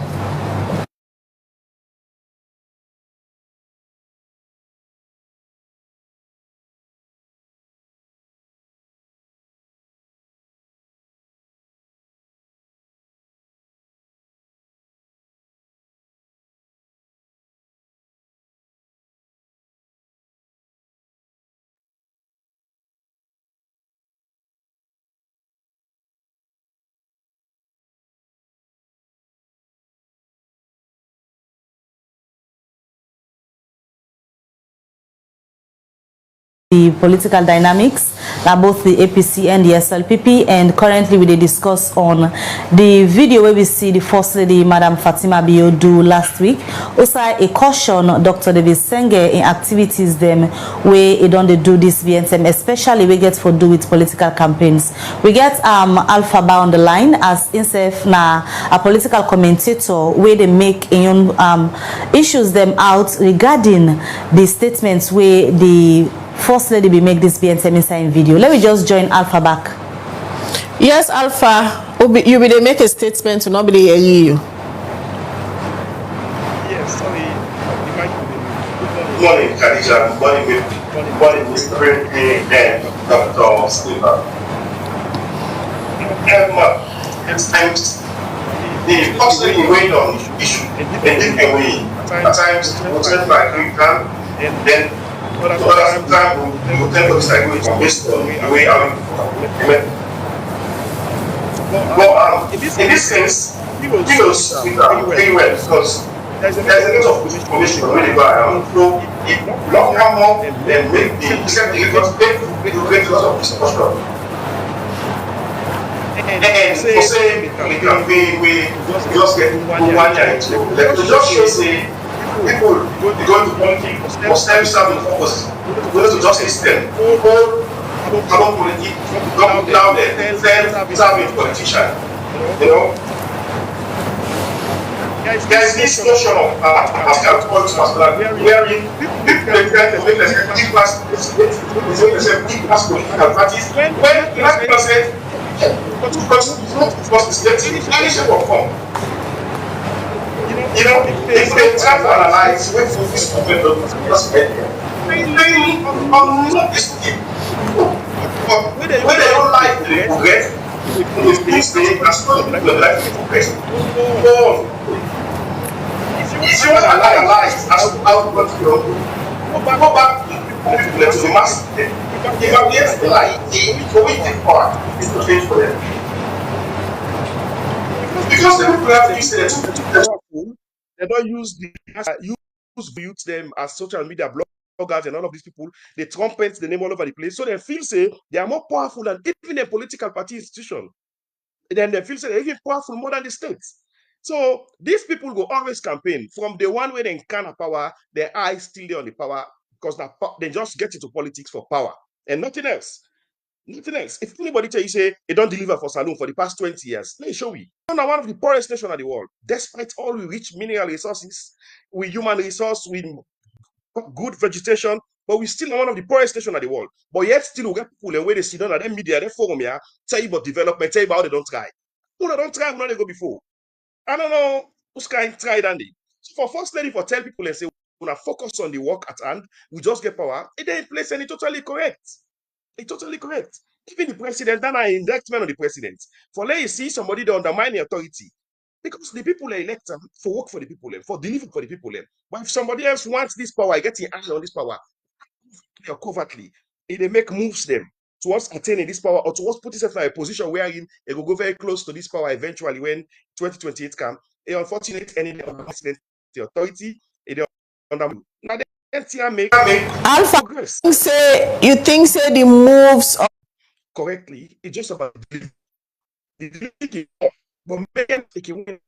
The political dynamics that both the APC and the SLPP, and currently we discuss on the video where we see the First Lady Madam Fatima Bio do last week. Also a caution Dr. David Senge in activities them where he don't do this VNTM, especially we get for do with political campaigns. We get Alpha Ba on the line as himself na a political commentator where they make issues them out regarding the statements where the First Lady be make this BNTM inside video. Let me just join Alpha back.
Yes, Alpha, you will make a statement to nobody hear you.
Yes, sorry.
Good morning, Khadija. Good morning, Mr. and Dr. Stephen. The First Lady weighed on issue in different way. At times, we tend to agree, then other time we will tend to disagree based on the way I implement. But in this case, he was very well because there's a lot of information really go around. So if long come up and make the except it was make the great lot of discussion. And for say we just get one year into to just show say people going to politics must never serve in focus. Go to justice system. People about politics, don't down there, then serving politician. You know? There is this notion of Pascal politics wherein people tend to make themselves big class political parties. When people say because it's any shape or form. You know, if they try to analyze what this movement does, they not this thing. But when they don't like the progress, they stay as well as the life of progress. If you want to analyze as to how to go back to the mass, if I'm here to lie, the way they part is to change for them. Because the people have to say
they don't use youth them as social media bloggers and all of these people. They trumpet the name all over the place, so they feel say they are more powerful than even a political party institution. Then they feel say they're even powerful more than the states. So these people will always campaign from the one where they encounter power, their eyes still there on the power because they just get into politics for power and nothing else. Nothing else. If anybody tell you say they don't deliver for Saloon for the past 20 years, let me show you. We are one of the poorest nations in the world, despite all we rich mineral resources, with human resource, with good vegetation, but we still are one of the poorest nations in the world. But yet still we get people and where they sit down at them media, they forum here, tell you about development, tell you about how they don't try. Who they don't try, we not go before. I don't know who's kind tried and so for First Lady for tell people and say we're gonna focus on the work at hand, we just get power, it ain't place and it's totally correct. It's totally correct. Even the president, then I indictment on the president. For let you see somebody that undermine the authority. Because the people are elected for work for the people, for deliver for the people. But if somebody else wants this power, I get the eye on this power, covertly, they make moves them towards attaining this power or towards putting itself in a position wherein it will go very close to this power eventually when 2028 comes. A unfortunate ending of the authority, it under
make
Alpha,
progress
you think say the moves of
correctly. It's just about the delivery, but making it win.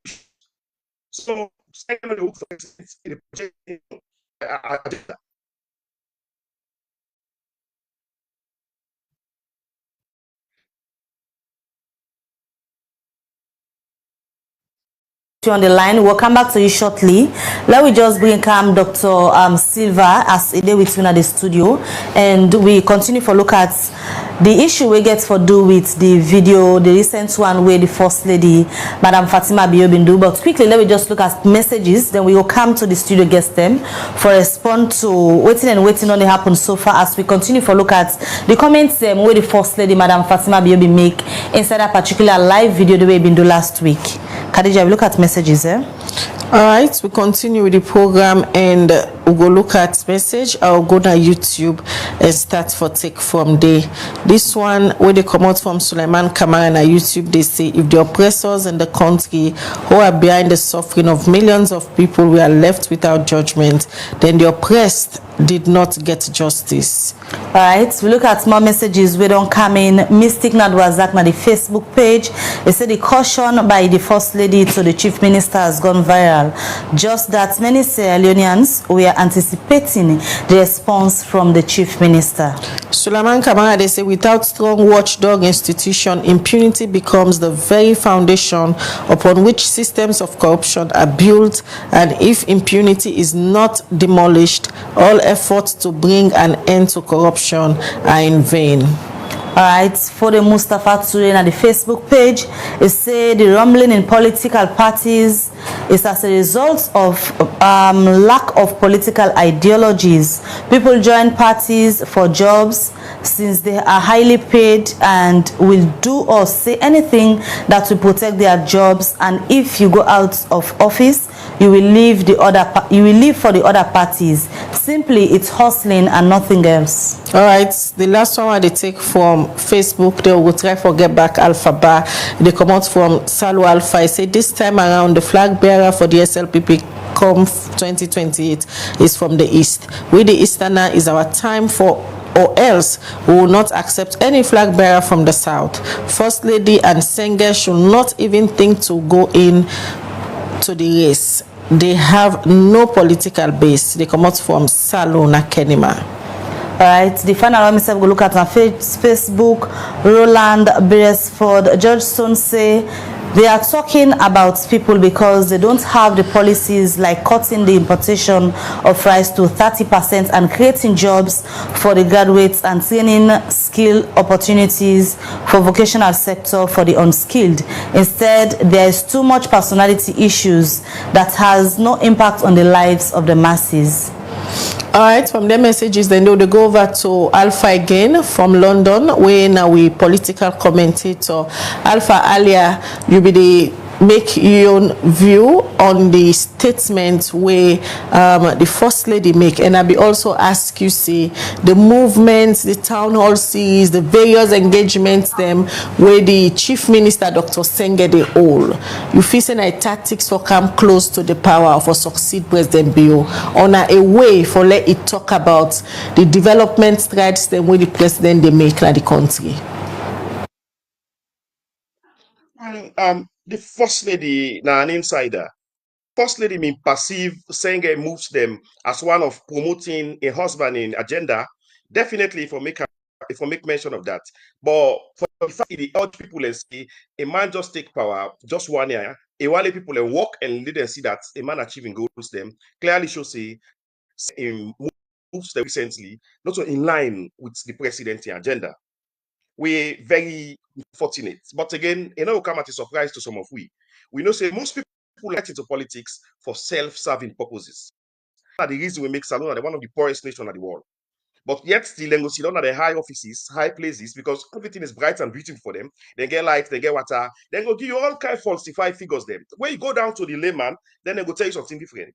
So, second on the hook for instance, in the project agenda.
On the line, we'll come back to you shortly. Let me just bring Dr. Silva as a day with you at the studio, and we continue for look at the issue we get for do with the video, the recent one where the First Lady, Madam Fatima Biobindu. But quickly, let me just look at messages, then we will come to the studio guest them for respond to waiting on the happen so far as we continue for look at the comments where the First Lady, Madam Fatima Biobi make inside a particular live video the way been do last week. Khadija, we look at messages, eh?
All right, we continue with the program and we'll go look at message. I'll go to YouTube and start for take from there. This one, where they come out from Suleiman Kamara on YouTube, they say if the oppressors in the country who are behind the suffering of millions of people were left without judgment, then the oppressed did not get justice.
All right, we look at more messages we don't come in. Mystic Nadwazak na the Facebook page. They say the caution by the First Lady to the Chief Minister has gone viral. Just that many Sierra Leoneans were anticipating the response from the Chief Minister.
Suleiman Kamara, they say without strong watchdog institution, impunity becomes the very foundation upon which systems of corruption are built, and if impunity is not demolished, all efforts to bring an end to corruption are in vain.
All right, for the Mustafa Toure on the Facebook page, it say the rumbling in political parties is as a result of lack of political ideologies. People join parties for jobs since they are highly paid and will do or say anything that will protect their jobs. And if you go out of office, you will leave for the other parties. Simply, it's hustling and nothing else.
All right, the last one they take from Facebook, they will try to get back Alpha Bar. They come out from Salo Alpha. I say this time around the flag bearer for the SLPP come 2028 is from the East. We the Easterner is our time for, or else we will not accept any flag bearer from the South. First Lady and Senge should not even think to go in to the race. They have no political base. They come out from Salona Kenima.
Right, the final one myself go look at on Facebook. Roland Beresford, George Stone say they are talking about people because they don't have the policies like cutting the importation of rice to 30% and creating jobs for the graduates and training skill opportunities for vocational sector for the unskilled. Instead, there is too much personality issues that has no impact on the lives of the masses.
All right, from their messages, then they go over to Alpha again from London, where now we political commentator. Alpha, earlier, you be the make your own view on the statement where the First Lady make, and I be also ask you see the movements, the town hall series, the various engagements them where the Chief Minister Dr. Senge they all. You feel say a tactics for come close to the power for succeed President Bio on a way for let it talk about the development strides them where the president they make in the country.
The First Lady now an insider. First Lady mean perceive Senge moves them as one of promoting a husbanding agenda. Definitely, if I make mention of that. But for the fact the urge people and see a man just take power just 1 year, a while people and walk and lead and see that a man achieving goals them clearly shows a moves them recently not so in line with the presidency agenda. We're very fortunate. But again, it will come at a surprise to some of we. We know say most people get into politics for self-serving purposes. That's the reason we make Salona one of the poorest nations in the world. But yet still they go sit down at the high offices, high places, because everything is bright and beautiful for them. They get light, they get water, then go give you all kind of falsified figures them. When you go down to the layman, then they go tell you something different.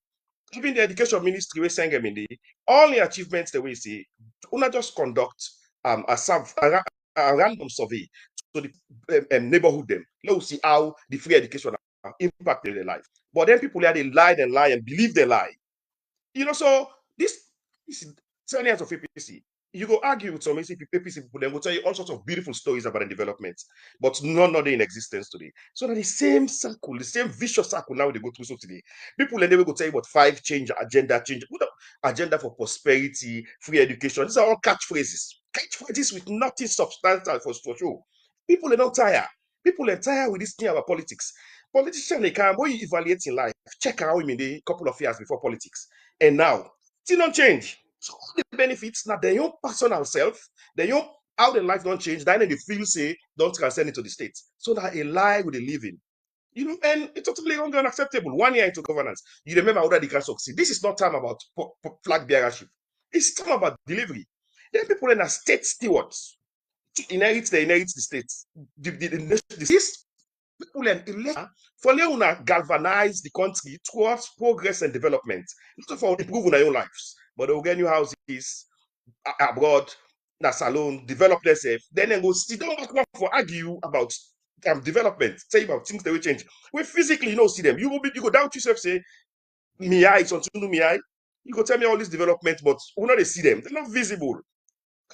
Even the education ministry we send them in the all the achievements that we see, not just conduct a random survey to the neighborhood them. Let's see how the free education impacted their life. But then people here they lie and lie and believe they lie. So this
This is 10 years of APC. You go argue with some APC people, then go tell you all sorts of beautiful stories about the development, but none of them in existence today. So that the same circle, the same vicious circle now they go through so today. People and they will go tell you about 5 change, agenda, agenda for prosperity, free education. These are all catchphrases. Catchphrases with nothing substantial for sure. People are not tired. People are tired with this thing about politics. Politicians, they can, when you evaluate in life, check how him in a couple of years before politics. And now, still don't change. So all the benefits, now their own personal self, their own how their life don't change, then they feel say don't transcend into the state. So that a lie with a living. And it's totally wrong and unacceptable. 1 year into governance, you remember how that they can succeed. This is not time about flag bearership. It's time about delivery. Then people in a state stewards they inherit the state. These people and elect for Leona galvanize the country towards progress and development, not for improving our own lives, but they'll get new houses abroad, na salon, develop themselves, then go sit down back for argue about development, say about things that will change. We physically see them. You go down to yourself, say, me eye, it's on me eye. You go tell me all this development, but we not see them. They're not visible.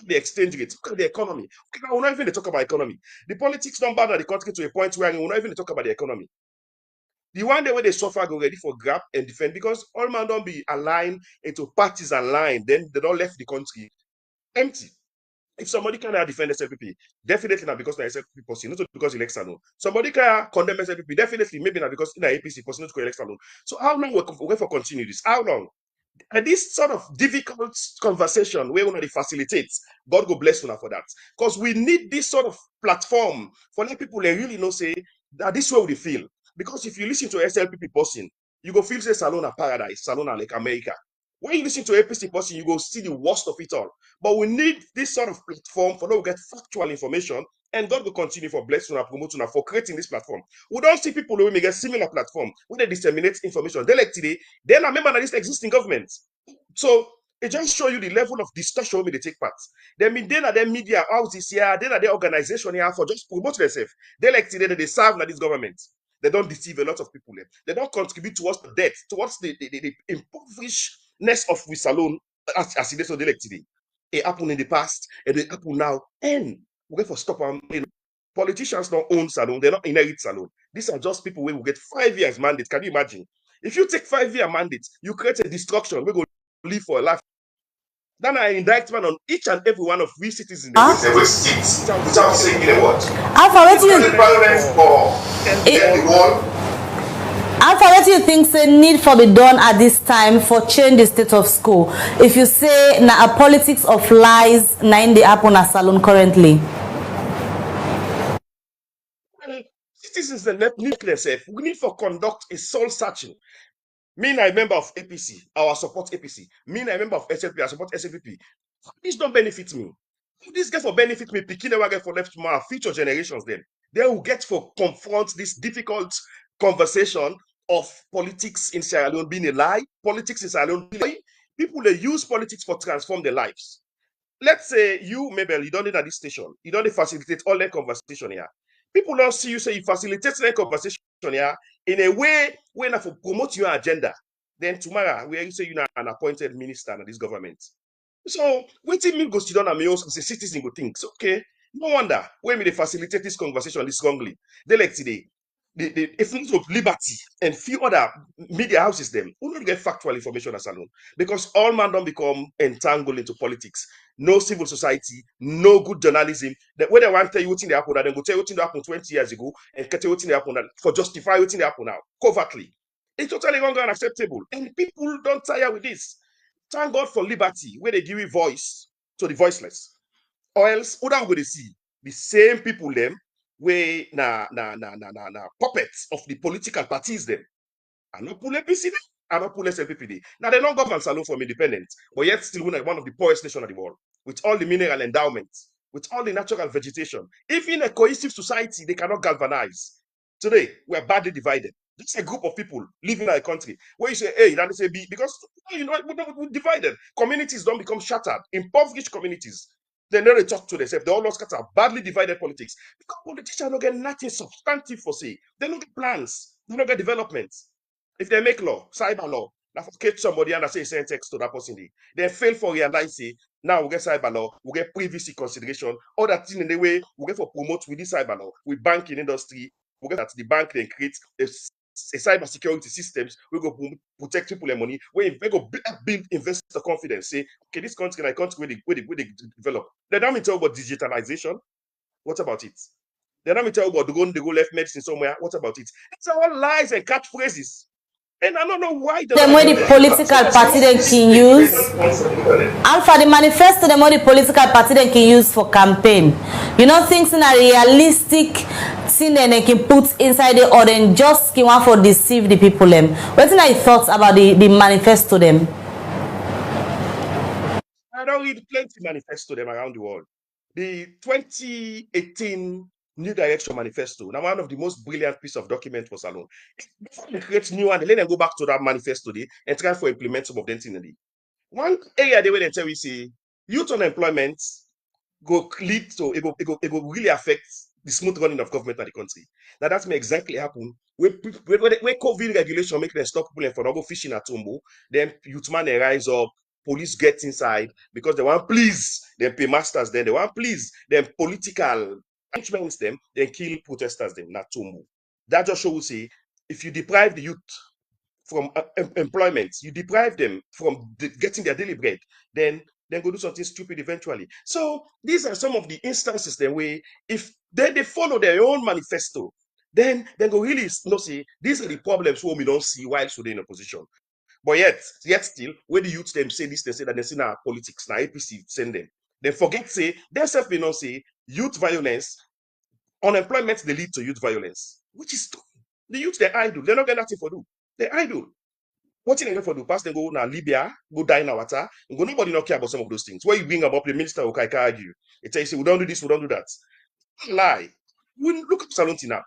The exchange rate, look at the economy. Okay, now we're not even talk about economy. The politics don't bother the country to a point where we're not even talk about the economy. The one day where they suffer go ready for grab and defend because all man don't be aligned into parties aligned, then they don't left the country empty. If somebody can defend SLPP, definitely not because the SLPP person, not because election alone. Somebody can condemn SLPP, definitely maybe not because in the APC person not election alone. So how long we for continue this? How long? And this sort of difficult conversation where we want to facilitate, God go bless you for that. Because we need this sort of platform for let people really know say that this way we feel. Because if you listen to SLPP person, you go feel say Salon a paradise, Salon a like America. When you listen to APC person, you go see the worst of it all. But we need this sort of platform for now we get factual information, and God will continue for blessing and promoting for creating this platform. We don't see people who may get similar platform when they disseminate information. They like today, they're not member of this existing government. So it just show you the level of discussion when they take part. They mean they are their media houses here, they are their organization here for just promote themselves. They like today that they serve this government. They don't deceive a lot of people. They don't contribute towards the debt, towards the impoverishedness of we alone as it is so they like today. It happened in the past and it happen now. And we for stop them. Politicians don't own salon, they don't inherit salon. These are just people who will get 5 years mandate. Can you imagine? If you take 5-year mandate, you create a destruction. We go live for a life. Then an indictment on each and every one of we citizens.
They will sit without saying a word.
Alpha, what do you
the wall.
Alpha, what do you think say need for be done at this time for change the state of school? If you say na a politics of lies na in the happen at Salon currently.
Citizens need themselves. We need for conduct a soul searching. Me, I'm a member of APC. I support APC. Me, I'm a member of SLP. I support SLPP. This don't benefit me. This get for benefit me. Picking never get for left my future generations. Then they will get for confront this difficult conversation of politics in Sierra Leone being a lie. Politics in Sierra Leone being a lie. People they use politics for transform their lives. Let's say you, Mabel, you don't need at this station. You don't facilitate all that conversation here. People don't see you say you facilitate that conversation here in a way when to promote your agenda. Then tomorrow, where you say you're an appointed minister in this government. So, waiting me go sit down and me also say citizen go think. So, okay, no wonder when they facilitate this conversation this wrongly. They like today. The influence of Liberty and few other media houses them will not get factual information as alone because all man don't become entangled into politics. No civil society, no good journalism. That when they want to tell you what they happened, then go tell you what happened 20 years ago and tell you what happened for justify what happened now covertly. It's totally wrong and unacceptable. And people don't tire with this. Thank God for Liberty, where they give you voice to the voiceless. Or else, who don't go to see the same people them where puppets of the political parties them. I'm not pull APC them, I'm not pull SLPP. Now they don't govern Salon from independent, but yet still one of the poorest nations of the world, with all the mineral endowments, with all the natural vegetation. If in a cohesive society, they cannot galvanize. Today, we are badly divided. This is a group of people living in a country where you say, hey, that say B, because we're divided. Communities don't become shattered, impoverished communities. They never talk to themselves. They all lost scatter, badly divided politics. Because politicians don't get nothing substantive for say. They don't get plans. They don't get development. If they make law, cyber law, Now, catch somebody and I say send text to that person. They fail for realize say now we get cyber law, we get privacy consideration, all that thing in the way we get for promote with this cyber law, with banking industry, we get that the bank then create a cyber security systems, we go protect people and money, we go build investor confidence, say, okay, this country, like country where they develop. Then let me tell you about digitalization. What about it? Then let me tell you about the go left medicine somewhere. What about it? It's all lies and catchphrases. And I don't know why
them where the political party then can use. Alpha, the manifesto them where the political party then can use for campaign. You know, things in a realistic thing then they can put inside it, or then just can want for deceive the people them. What are your thoughts about the manifesto them?
I don't read plenty manifesto them around the world. The 2018 New Direction Manifesto, now one of the most brilliant piece of document for Salon. Before they create new one, let them go back to that manifesto and try for implement some of them things. One area they will tell we say youth unemployment go lead to it go really affect the smooth running of government in the country. Now that may exactly happen when COVID regulation make them stop people from not go fishing at Tumbo, then youth man they rise up, police get inside because they want please them pay masters, then they want please them political arrangements them, then kill protesters them not Tumbo. That just shows say if you deprive the youth from employment, you deprive them from getting their daily bread, then go do something stupid eventually. So these are some of the instances that way, if they follow their own manifesto, then go really say these are the problems we don't see while they're in opposition. But yet still, when the youth them say this, they say that they see now politics, now APC send them. They forget say themselves may not say youth violence, unemployment they lead to youth violence, which is the youth they idle, they don't get nothing for do. They idle. What thing they get for do? Pass they go now Libya, go die in our water, and go nobody not care about some of those things. Where you bring about the minister okay, can argue. It tells you we don't do this, we don't do that. Lie. We look at Salonti now.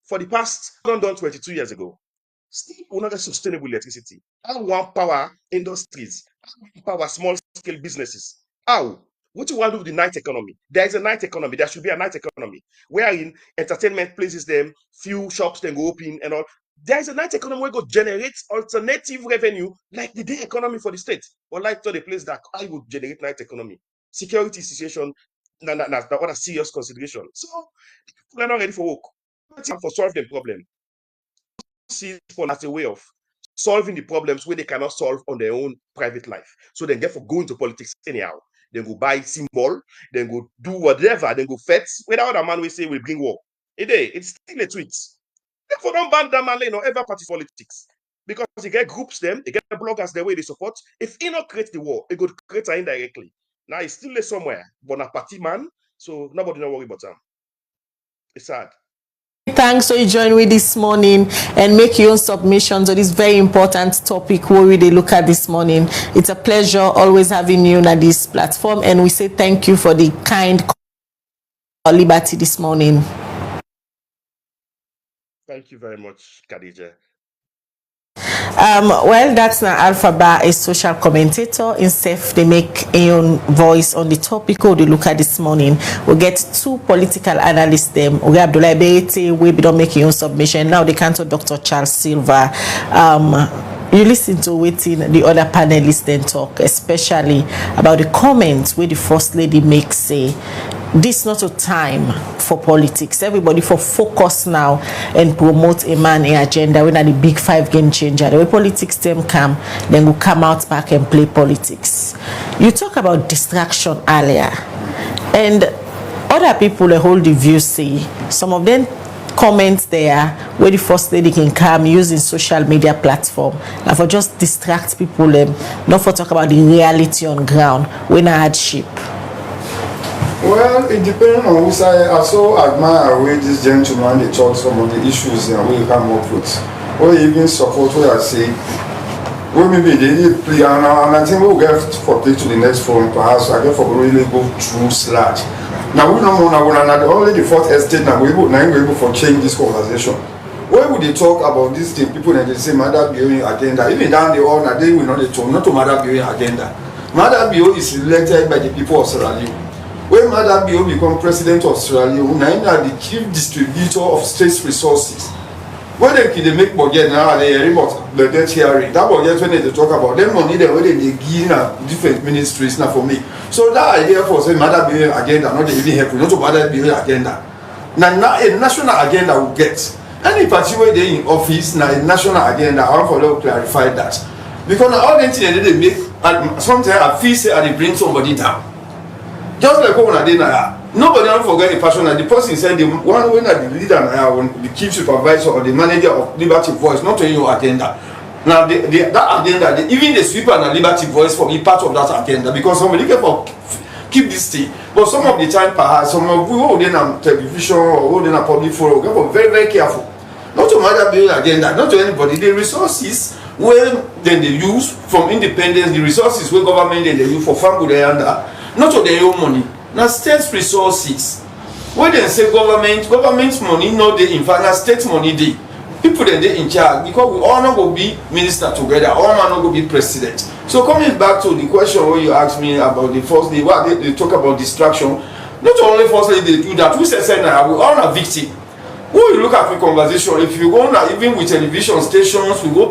For the past done 22 years ago, still we not get sustainable electricity. How one power industries, how power small scale businesses. How? What you want to do with the night economy? There is a night economy. There should be a night economy. Wherein entertainment places them, few shops then go open and all. There is a night economy where go generate alternative revenue like the day economy for the state. Or like to the place that I would generate night economy. Security situation, that's what a serious consideration. So people are not ready for work. For solve the problem. See people as a way of solving the problems where they cannot solve on their own private life. So then therefore go into politics anyhow. Then go buy symbol, then go do whatever, then go fetch. Without a man we say will bring war. It's still a tweet. Therefore, don't ban that man, ever participate politics. Because they get groups them, they get bloggers the way they support. If he not create the war, it could create it indirectly. Now it's still there somewhere, but a party man, so nobody not worry about him. It's sad.
Thanks for you join with this morning and make your own submissions on this very important topic where we look at this morning. It's a pleasure always having you on this platform, and we say thank you for the kind Liberty this morning.
Thank you very much, Khadija.
Well, that's not Alphaba, a social commentator. Instead, they make a own voice on the topic we look at this morning. We'll get two political analysts them. We have Abdullah Beete, we don't make your own submission. Now they can to Dr. Charles Silva. You listen to waiting the other panelists then talk, especially about the comments where the First Lady makes say this not a time for politics. Everybody for focus now and promote a man agenda when the big five game changer. The way politics them come, then will come out back and play politics. You talk about distraction earlier, and other people hold the view say some of them comments there where the First Lady can come using social media platform and for just distract people not for talk about the reality on ground when I hardship.
Well, it depends on who side. I so admire where this gentleman they talk some of the issues and we come up with. Or even support what I say. Well, maybe they need play and I think we'll get for play to the next forum perhaps I get for really go through slash. Now we don't know only the fourth estate now we're able for change this conversation. Why would they talk about this thing? People and they say Mother Bio agenda. Even down the all they will not talk not to Mother Bio agenda. Mother Bio is elected by the people of Sierra Leone. When Mother Bio become president of Sierra Leone, now the chief distributor of state resources. when they make budget now, they report the debt hearing. That budget when they talk about them money, they give different ministries now for me. So that idea for say mother building agenda, not even help, not to mother building agenda. Now a national agenda will get. Any party where they in office, now a national agenda, I want for them to clarify that. Because now all the things they make, and sometimes I feel say they bring somebody down. Just like when I did now. Nobody don't forget the person. The person said the one when the leader and the chief supervisor or the manager of Liberty Voice, not to your agenda. Now that agenda, even the sweeper and the Liberty Voice for be part of that agenda because somebody can keep this thing. But some of the time, perhaps some of we hold in on television or hold in a public forum, we are very very careful. Not to matter the agenda, not to anybody. The resources where then they use from independence, the resources where government then they use for farm good under, not to their own money. Now state resources when they say government money no dey in fact na state money dey people then dey in charge because we all not go be minister together all man not go be president. So coming back to the question where you asked me about the first day what they talk about distraction, not only firstly they do that we say now we all are victim. When you look at the conversation, if you go now even with television stations, we go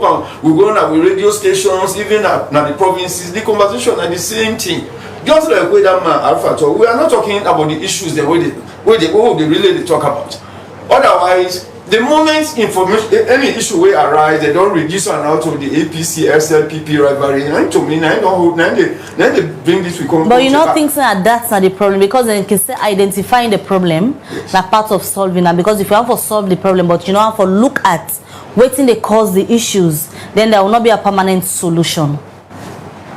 now with radio stations, even at the provinces, the conversation are the same thing. Just like with that man Alpha talk, we are not talking about the issues they really talk about. Otherwise, the moment information any issue will arise, they don't reduce and out of the APC SLPP rivalry. And to me, then they bring this we come.
But you don't think that that's not the problem because then you can say identifying the problem, yes. That part of solving that because if you have to solve the problem, but you know have to look at waiting they cause the issues, then there will not be a permanent solution.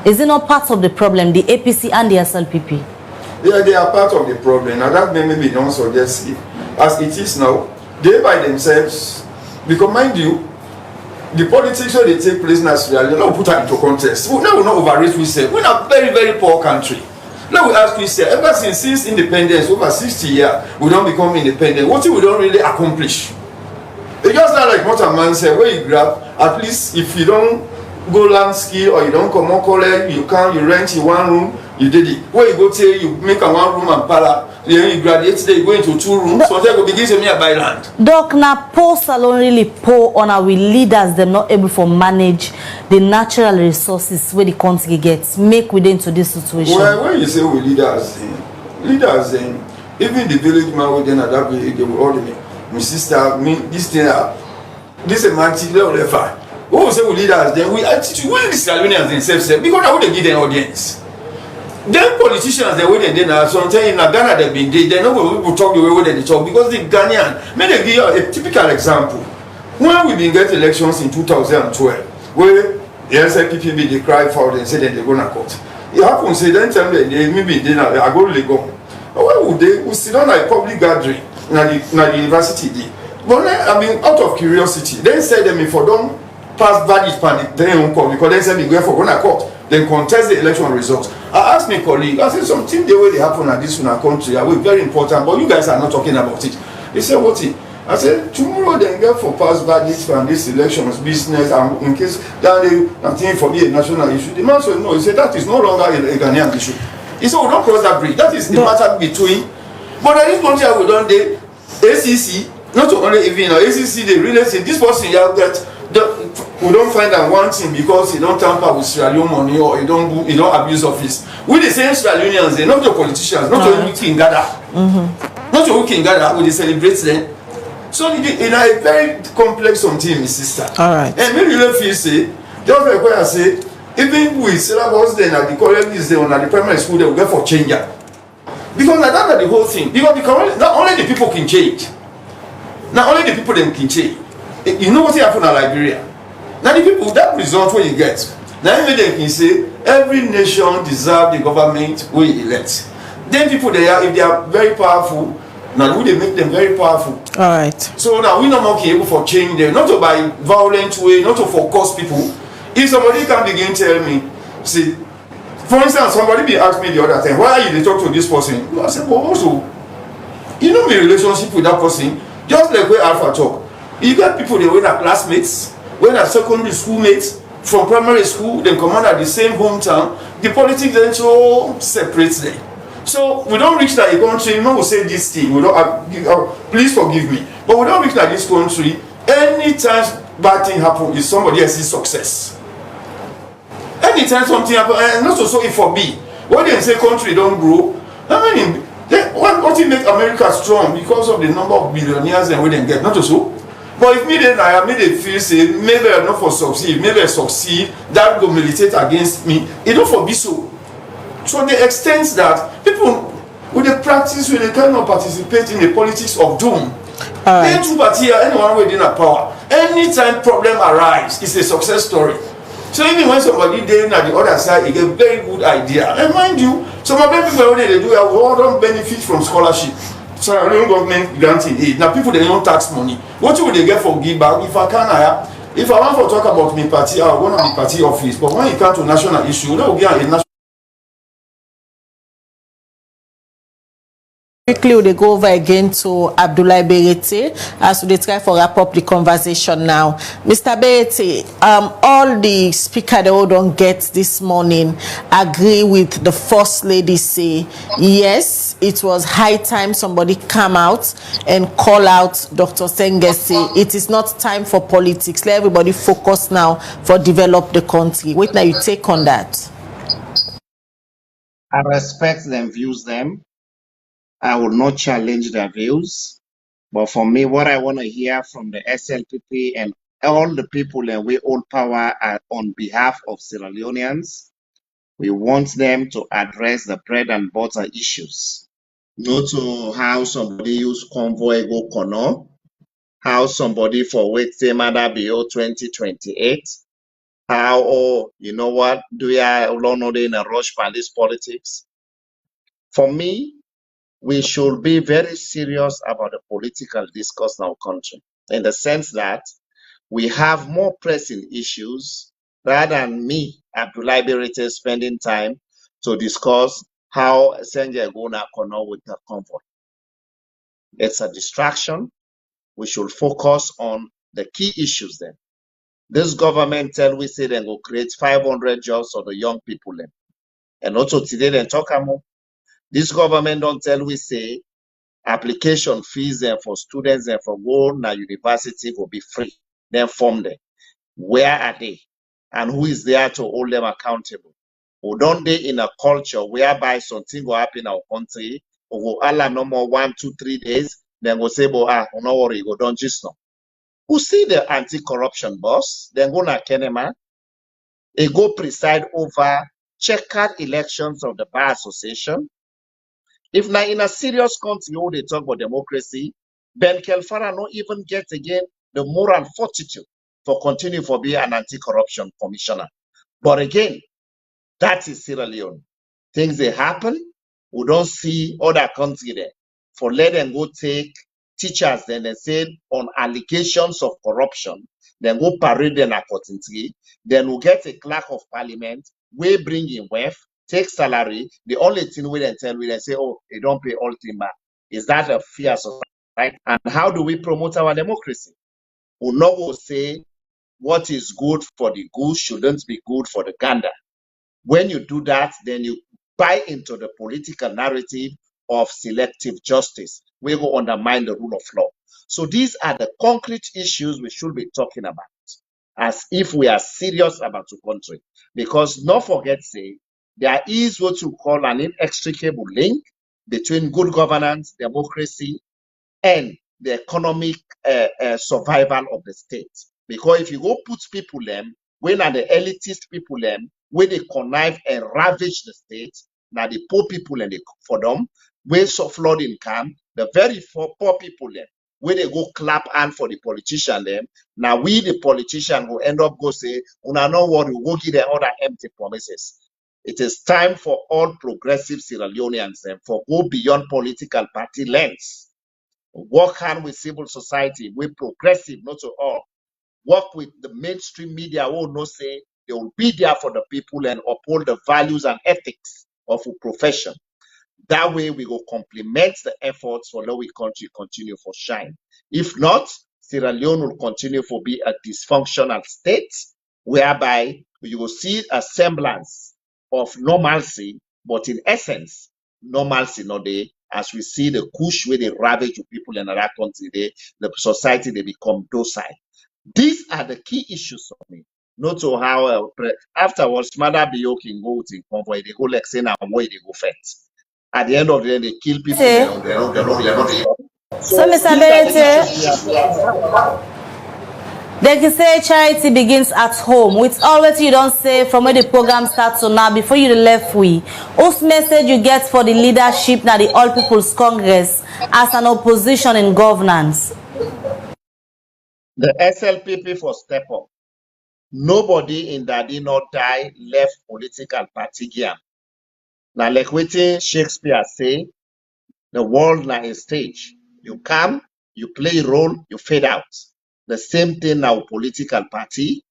Is it not part of the problem, the APC and the SLPP?
Yeah, they are part of the problem. Now that maybe don't suggest it. As it is now, they by themselves, because mind you, the politics where they take place naturally, they don't put that into contest. We will not overrate we say. We're a very, very poor country. Now we ask we say, ever since independence, over 60 years, we don't become independent. What if we don't really accomplish? It's just not like what a man said, where you grab, at least if you don't go land skill or you don't come on college, you rent in one room, you did it. Where you go to you make a one room and pala, then you graduate today, you go into 2 rooms, so they go begin to me buy land.
Doc, now post alone really poor on our leaders, they're not able to manage the natural resources where the country gets, make within to this situation.
Well, when you say we leaders, even the village man within that village, they will order me, my sister, me, this thing, this is my team, they'll never. When we say we leaders, then we attitude we the Salonians themselves because I would give them audience. Then politicians they way they now sometimes in Ghana they know people talk the way they talk because the Ghanaian. May they give you a typical example. When we been get elections in 2012, where the SLPP they cry for and say that they're gonna court. It happens say then tell me they maybe they I go to Lagos. Why would they we sit down like public gathering na the university? But I mean out of curiosity, then say them if for don't pass verdict pan then won't call because then say we go for one court then contest the election results. I asked my colleague, I said something the way they happen at this in our country are very important, but you guys are not talking about it. He said what it? I said tomorrow then get for pass verdict from this elections business and in case that they think for me a national issue. The man said no, he said that is no longer a Ghanaian issue. He said we don't cross that bridge. That is the matter between. But in this country we don't the ACC, not only even ACC they really say this person you have that we don't find out one thing because he don't tamper with Sierra Leone money or he don't abuse office. We the same Sierra Leoneans, they're not the politicians, not only King Gada. Not only King Gada, we celebrate them. So in a very complex something, my sister.
Alright.
And maybe you feel say, just like what I say, even with syllabus then at the colleges then at the primary school they will get for changer. Because now that's the whole thing. Because not only the people can change. Not only the people them can change. You know what happened in Liberia? Now the people, that result where you get, now even they can say every nation deserves the government we elect. Then people if they are very powerful, now we they make them very powerful.
Alright.
So now we no more able for change them, not to by violent way, not to focus people. If somebody can begin tell me, see, for instance, somebody be asked me the other time, why are you talk to this person? I said, well also, you know my relationship with that person, just like where Alpha talk. You got people they were their classmates, when are secondary school mates, from primary school, then come on at the same hometown, the politics then so separates them. So we don't reach that a country, you know, we say this thing, we don't please forgive me, but we don't reach that this country, Anytime bad thing happen, is somebody else's success. Anytime something happen, and not so it for be. When they say country don't grow, I mean, what make America strong because of the number of billionaires and we didn't get, not so. But if me then I made a feel say maybe I not for succeed, maybe I succeed, that go militate against me. It don't for be so. To the extent that people with the practice, with the kind of participate in the politics of doom. Then two party anyone within a power. Anytime problem arise, it's a success story. So even when somebody there at the other side, it get a very good idea. And mind you, some of them people when they do have all don't benefit from scholarship. So I don't government granting aid. Now people they don't tax money. What will they get for give back? If I can, if I want to talk about my party, I will go to the party office. But when it comes to national issue, they will get a national.
Quickly, they go over again to Abdoulaye Berete as they try for wrap up the conversation now. Mr. Berete, all the speaker they all don't get this morning agree with the First Lady say, yes, it was high time somebody come out and call out Dr. Sengesi. It is not time for politics. Let everybody focus now for develop the country. Wait now, you take on that.
I respect them, views them. I will not challenge their views. But for me, what I want to hear from the SLPP and all the people and we hold power are on behalf of Sierra Leoneans, we want them to address the bread and butter issues. Not to how somebody use convoy go Kono, how somebody for wait say Mada BO 2028, how, oh, you know what, do we are not in a rush by this politics? For me, we should be very serious about the political discourse in our country, in the sense that we have more pressing issues rather than me, Abdoulaye Berete, spending time to discuss how Senja Gona connect with the convoy. It's a distraction. We should focus on the key issues then. This government tell we say they will create 500 jobs for the young people then. And also today they talk about this government don't tell we say application fees for students and for go na university will be free. Then form them. Where are they? And who is there to hold them accountable? Or don't they in a culture whereby something will happen in our country, or go Allah no more 1, 2, 3 days, then go say, no worry, go don't just know. Who see the anti-corruption boss, then go na Kenema, they go preside over checkered elections of the Bar Association. If now in a serious country who they talk about democracy, Ben Kelfara not even get again the moral fortitude for continue for being an anti-corruption commissioner. But again, that is Sierra Leone. Things they happen, we don't see other country there. For let them go take teachers, then they say on allegations of corruption, then go parade them accordingly, then we get a clerk of parliament, we bring in wealth, take salary. The only thing we then tell we then say, oh, they don't pay all timber. Is that a fair society? Right? And how do we promote our democracy? We not go say what is good for the goose shouldn't be good for the gander. When you do that, then you buy into the political narrative of selective justice. We will undermine the rule of law. So these are the concrete issues we should be talking about as if we are serious about the country. Because don't forget, say, there is what you call an inextricable link between good governance, democracy, and the economic survival of the state. Because if you go put people them, when are the elitist people them, when they connive and ravage the state, now the poor people and for them, when so flooding come, the very poor people them, when they go clap hand for the politician them, now we the politician will end up go say, una no worry, we'll go give them other empty promises. It is time for all progressive Sierra Leoneans and for go beyond political party lens. Work hand with civil society, with progressive, not to all. Work with the mainstream media who no say they will be there for the people and uphold the values and ethics of a profession. That way we will complement the efforts for the country continue for shine. If not, Sierra Leone will continue to be a dysfunctional state whereby you will see a semblance of normalcy, but in essence, normalcy not there. as we see the push where they ravage people in other countries, the society, they become docile. These are the key issues for me. Not to how afterwards, Mother Biyo can go to convoy, they go like saying, and where they go first. At the end of the day, they kill people.
Say- So, Mr. Berete, they can say charity begins at home. With all what you don't say from where the program starts to now, before you left we, whose message you get for the leadership now the All People's Congress as an opposition in governance?
The SLPP for step up. Nobody in that did not die left political party game. Now, like what Shakespeare say, the world na a stage. You come, you play a role, you fade out. The same thing now political party.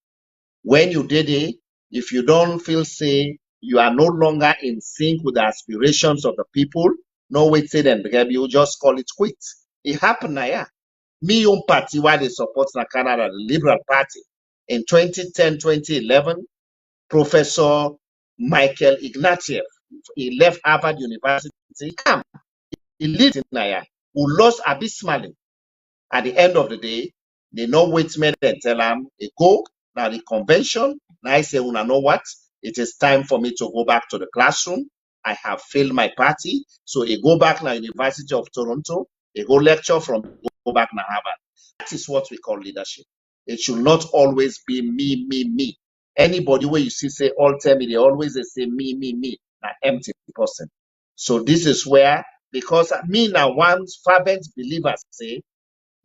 When you did it, if you don't feel say you are no longer in sync with the aspirations of the people, no wait say then you just call it quits. It happened now, yeah. Me own party why they support na Canada, the Liberal Party. In 2010, 2011, Professor Michael Ignatieff, he left Harvard University, he lived in Naya, who lost abysmally. At the end of the day, they know wait men and tell them, they go, now the convention, now I say, una know what? It is time for me to go back to the classroom. I have failed my party. So I go back now University of Toronto, I go lecture from, go back now Harvard. That is what we call leadership. It should not always be me, me, me. Anybody where you see say all tell me, they always say me, me, me, an empty person. So this is where, because me now one fervent believer say,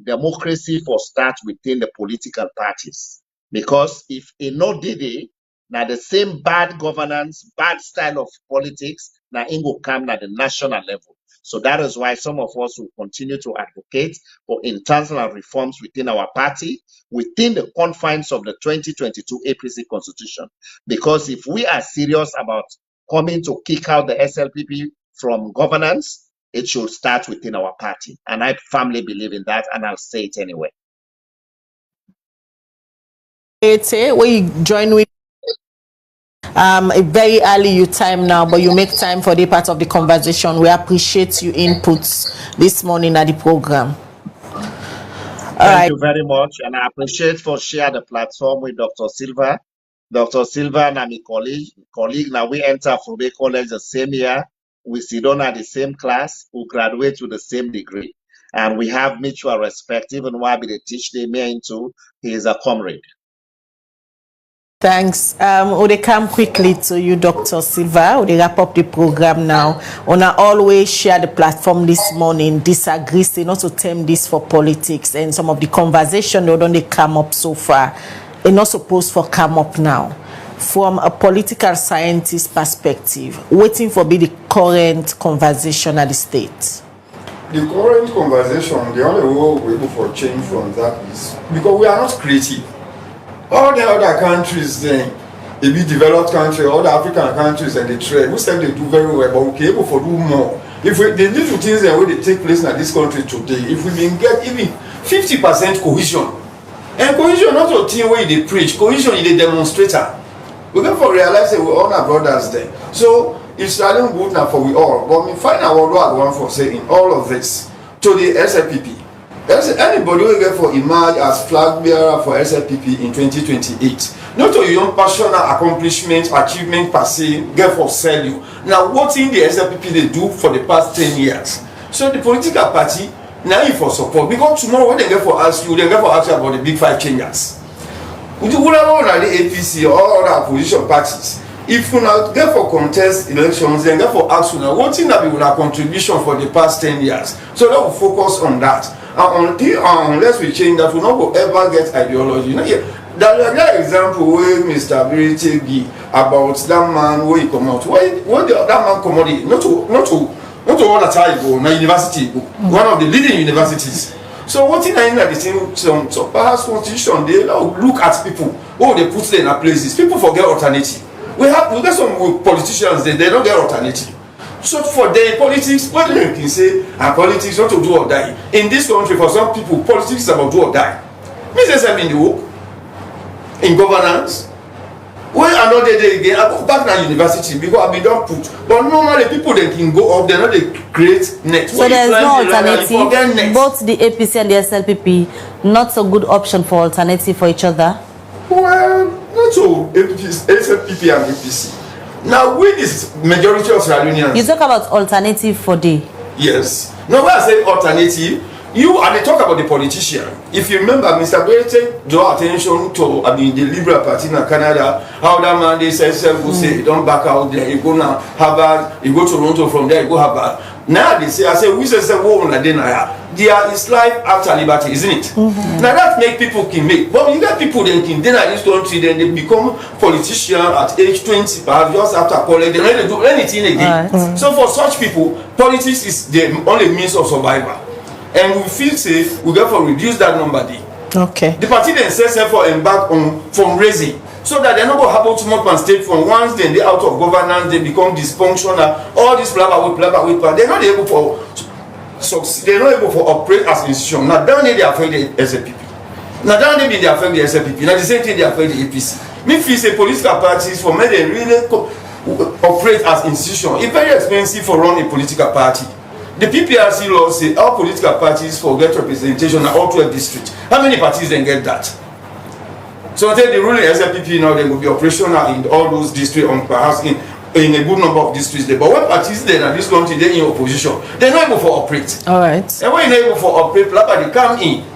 democracy for start within the political parties. Because if a no did it, now the same bad governance, bad style of politics, now it will come at the national level. So that is why some of us will continue to advocate for internal reforms within our party, within the confines of the 2022 APC constitution. Because if we are serious about coming to kick out the SLPP from governance, it should start within our party. And I firmly believe in that, and I'll say it anyway.
Where you join with a very early you time now, but you make time for the part of the conversation. We appreciate your inputs this morning at the program.
Thank you very much, and I appreciate for share the platform with Dr. Silva. Dr. Silva and my colleague, now we enter Fube College the same year. We sit on at the same class, we graduate with the same degree. And we have mutual respect, even while they teach them into, he is a comrade.
Thanks. We come quickly to you, Dr. Silva. We wrap up the program now. Una always share the platform this morning, disagree, say not to term this for politics, and some of the conversation they don't come up so far, they're not supposed to come up now. From a political scientist perspective, waiting for be the current conversation at the state.
The current conversation, the only way we're able for change from that is because we are not creative. All the other countries, then, they be developed countries, all the African countries, and they trade. We say they do very well, but we're able to do more. If we, the little things that they take place in this country today, if we can get even 50% cohesion, and cohesion not a thing where they preach, cohesion is a demonstrator. We can for realize that we all our brothers there. So it's starting good now for we all. But we find out what I want for say in all of this to the SLPP. Anybody will get for emerge as flag bearer for SLPP in 2028. Not to your personal accomplishment, achievement per se, get for sell you. Now what in the SLPP they do for the past 10 years. So the political party now you for support. Because tomorrow when they get for ask you, they get for ask you about the big five changes. Would you the APC or other opposition parties? If you now get for contest elections, then get for ask you now, what in that be with a contribution for the past 10 years? So that will focus on that. And unless we change that, we not will ever get ideology. You know, that example where Mr. Berete give about that man where he come out. What that man come out? Not to all the time go, na university go, one of the leading universities. So what in the same so perhaps constitution they look at people, oh they put them in places. People forget alternative. We get some politicians they don't get alternative. So for them politics, what they can say and politics not to do or die. In this country for some people politics is about do or die. Means in the work, in governance. Well I not there again, I go back to university because I be done put. But normally people they can go up, they know they create net.
So there's no alternative. Both the APC and the SLPP, not so good option for alternative for each other.
Well, not so. SLPP and APC. Now, with this majority of Sierra Leoneans.
You talk about alternative for the.
Yes. No, when I say alternative, you and they talk about the politician. If you remember, Mr. Berete draw attention to the Liberal Party in Canada, how that man they say say don't back out there, you go now Harvard, you go to Toronto, from there you go Harvard. Now they say, I say we say whoa na there is life after liberty, isn't it? Now that make people can make. But you got people then can then at this country, then they become politicians at age 20, perhaps just after college, they don't do anything again. So for such people, politics is the only means of survival. And we feel safe, we therefore reduce that number there.
Okay.
The party then says for embark on fundraising so that they're not going to happen too much and state from once then they out of governance, they become dysfunctional. All this blabber with, they're not able for succeed, they're not able to operate as institution. Now down there they affect the SLPP. Now down there they affect the SLPP. Now the same thing they affect the APC. Me feel say political parties for me they really operate as institution. It's very expensive for run a political party. The PPRC law say all political parties for get representation in all 12 districts. How many parties then get that? So I tell the ruling SLPP now they will be operational in all those districts, perhaps in a good number of districts there. But when parties then at this country they're in opposition, they're not able to operate.
All right.
And when you're not able to operate, they come in.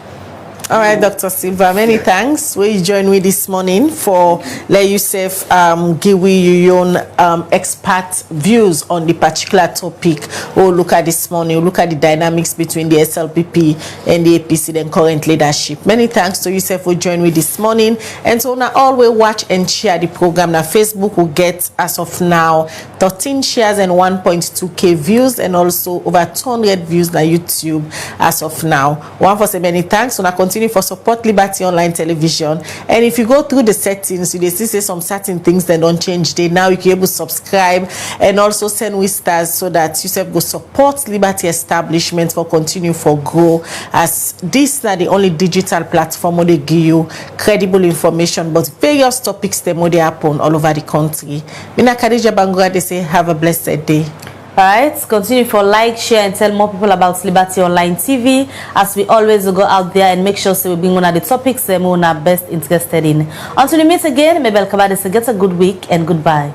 All right, Dr. Silva, many thanks. We join me this morning for let yourself give your own expert views on the particular topic. We'll look at this morning, we'll look at the dynamics between the SLPP and the APC, then current leadership. Many thanks to yourself for joining me this morning. And so now always watch and share the program. Now Facebook will get, as of now, 13 shares and 1.2k views, and also over 200 views on YouTube as of now. One for say many thanks. So now continue for support Liberty Online Television, and if you go through the settings, you still say some certain things that don't change. They now you can able to subscribe and also send with stars so that you go support Liberty establishment for continue for grow, as this is not the only digital platform where they give you credible information but various topics that they happen all over the country. Mina Khadija Bangura, they say have a blessed day.
Alright, continue for like, share, and tell more people about Liberty Online TV, as we always go out there and make sure we bring one of the topics that we are best interested in. Until we meet again, Mabel Kabade, get a good week and goodbye.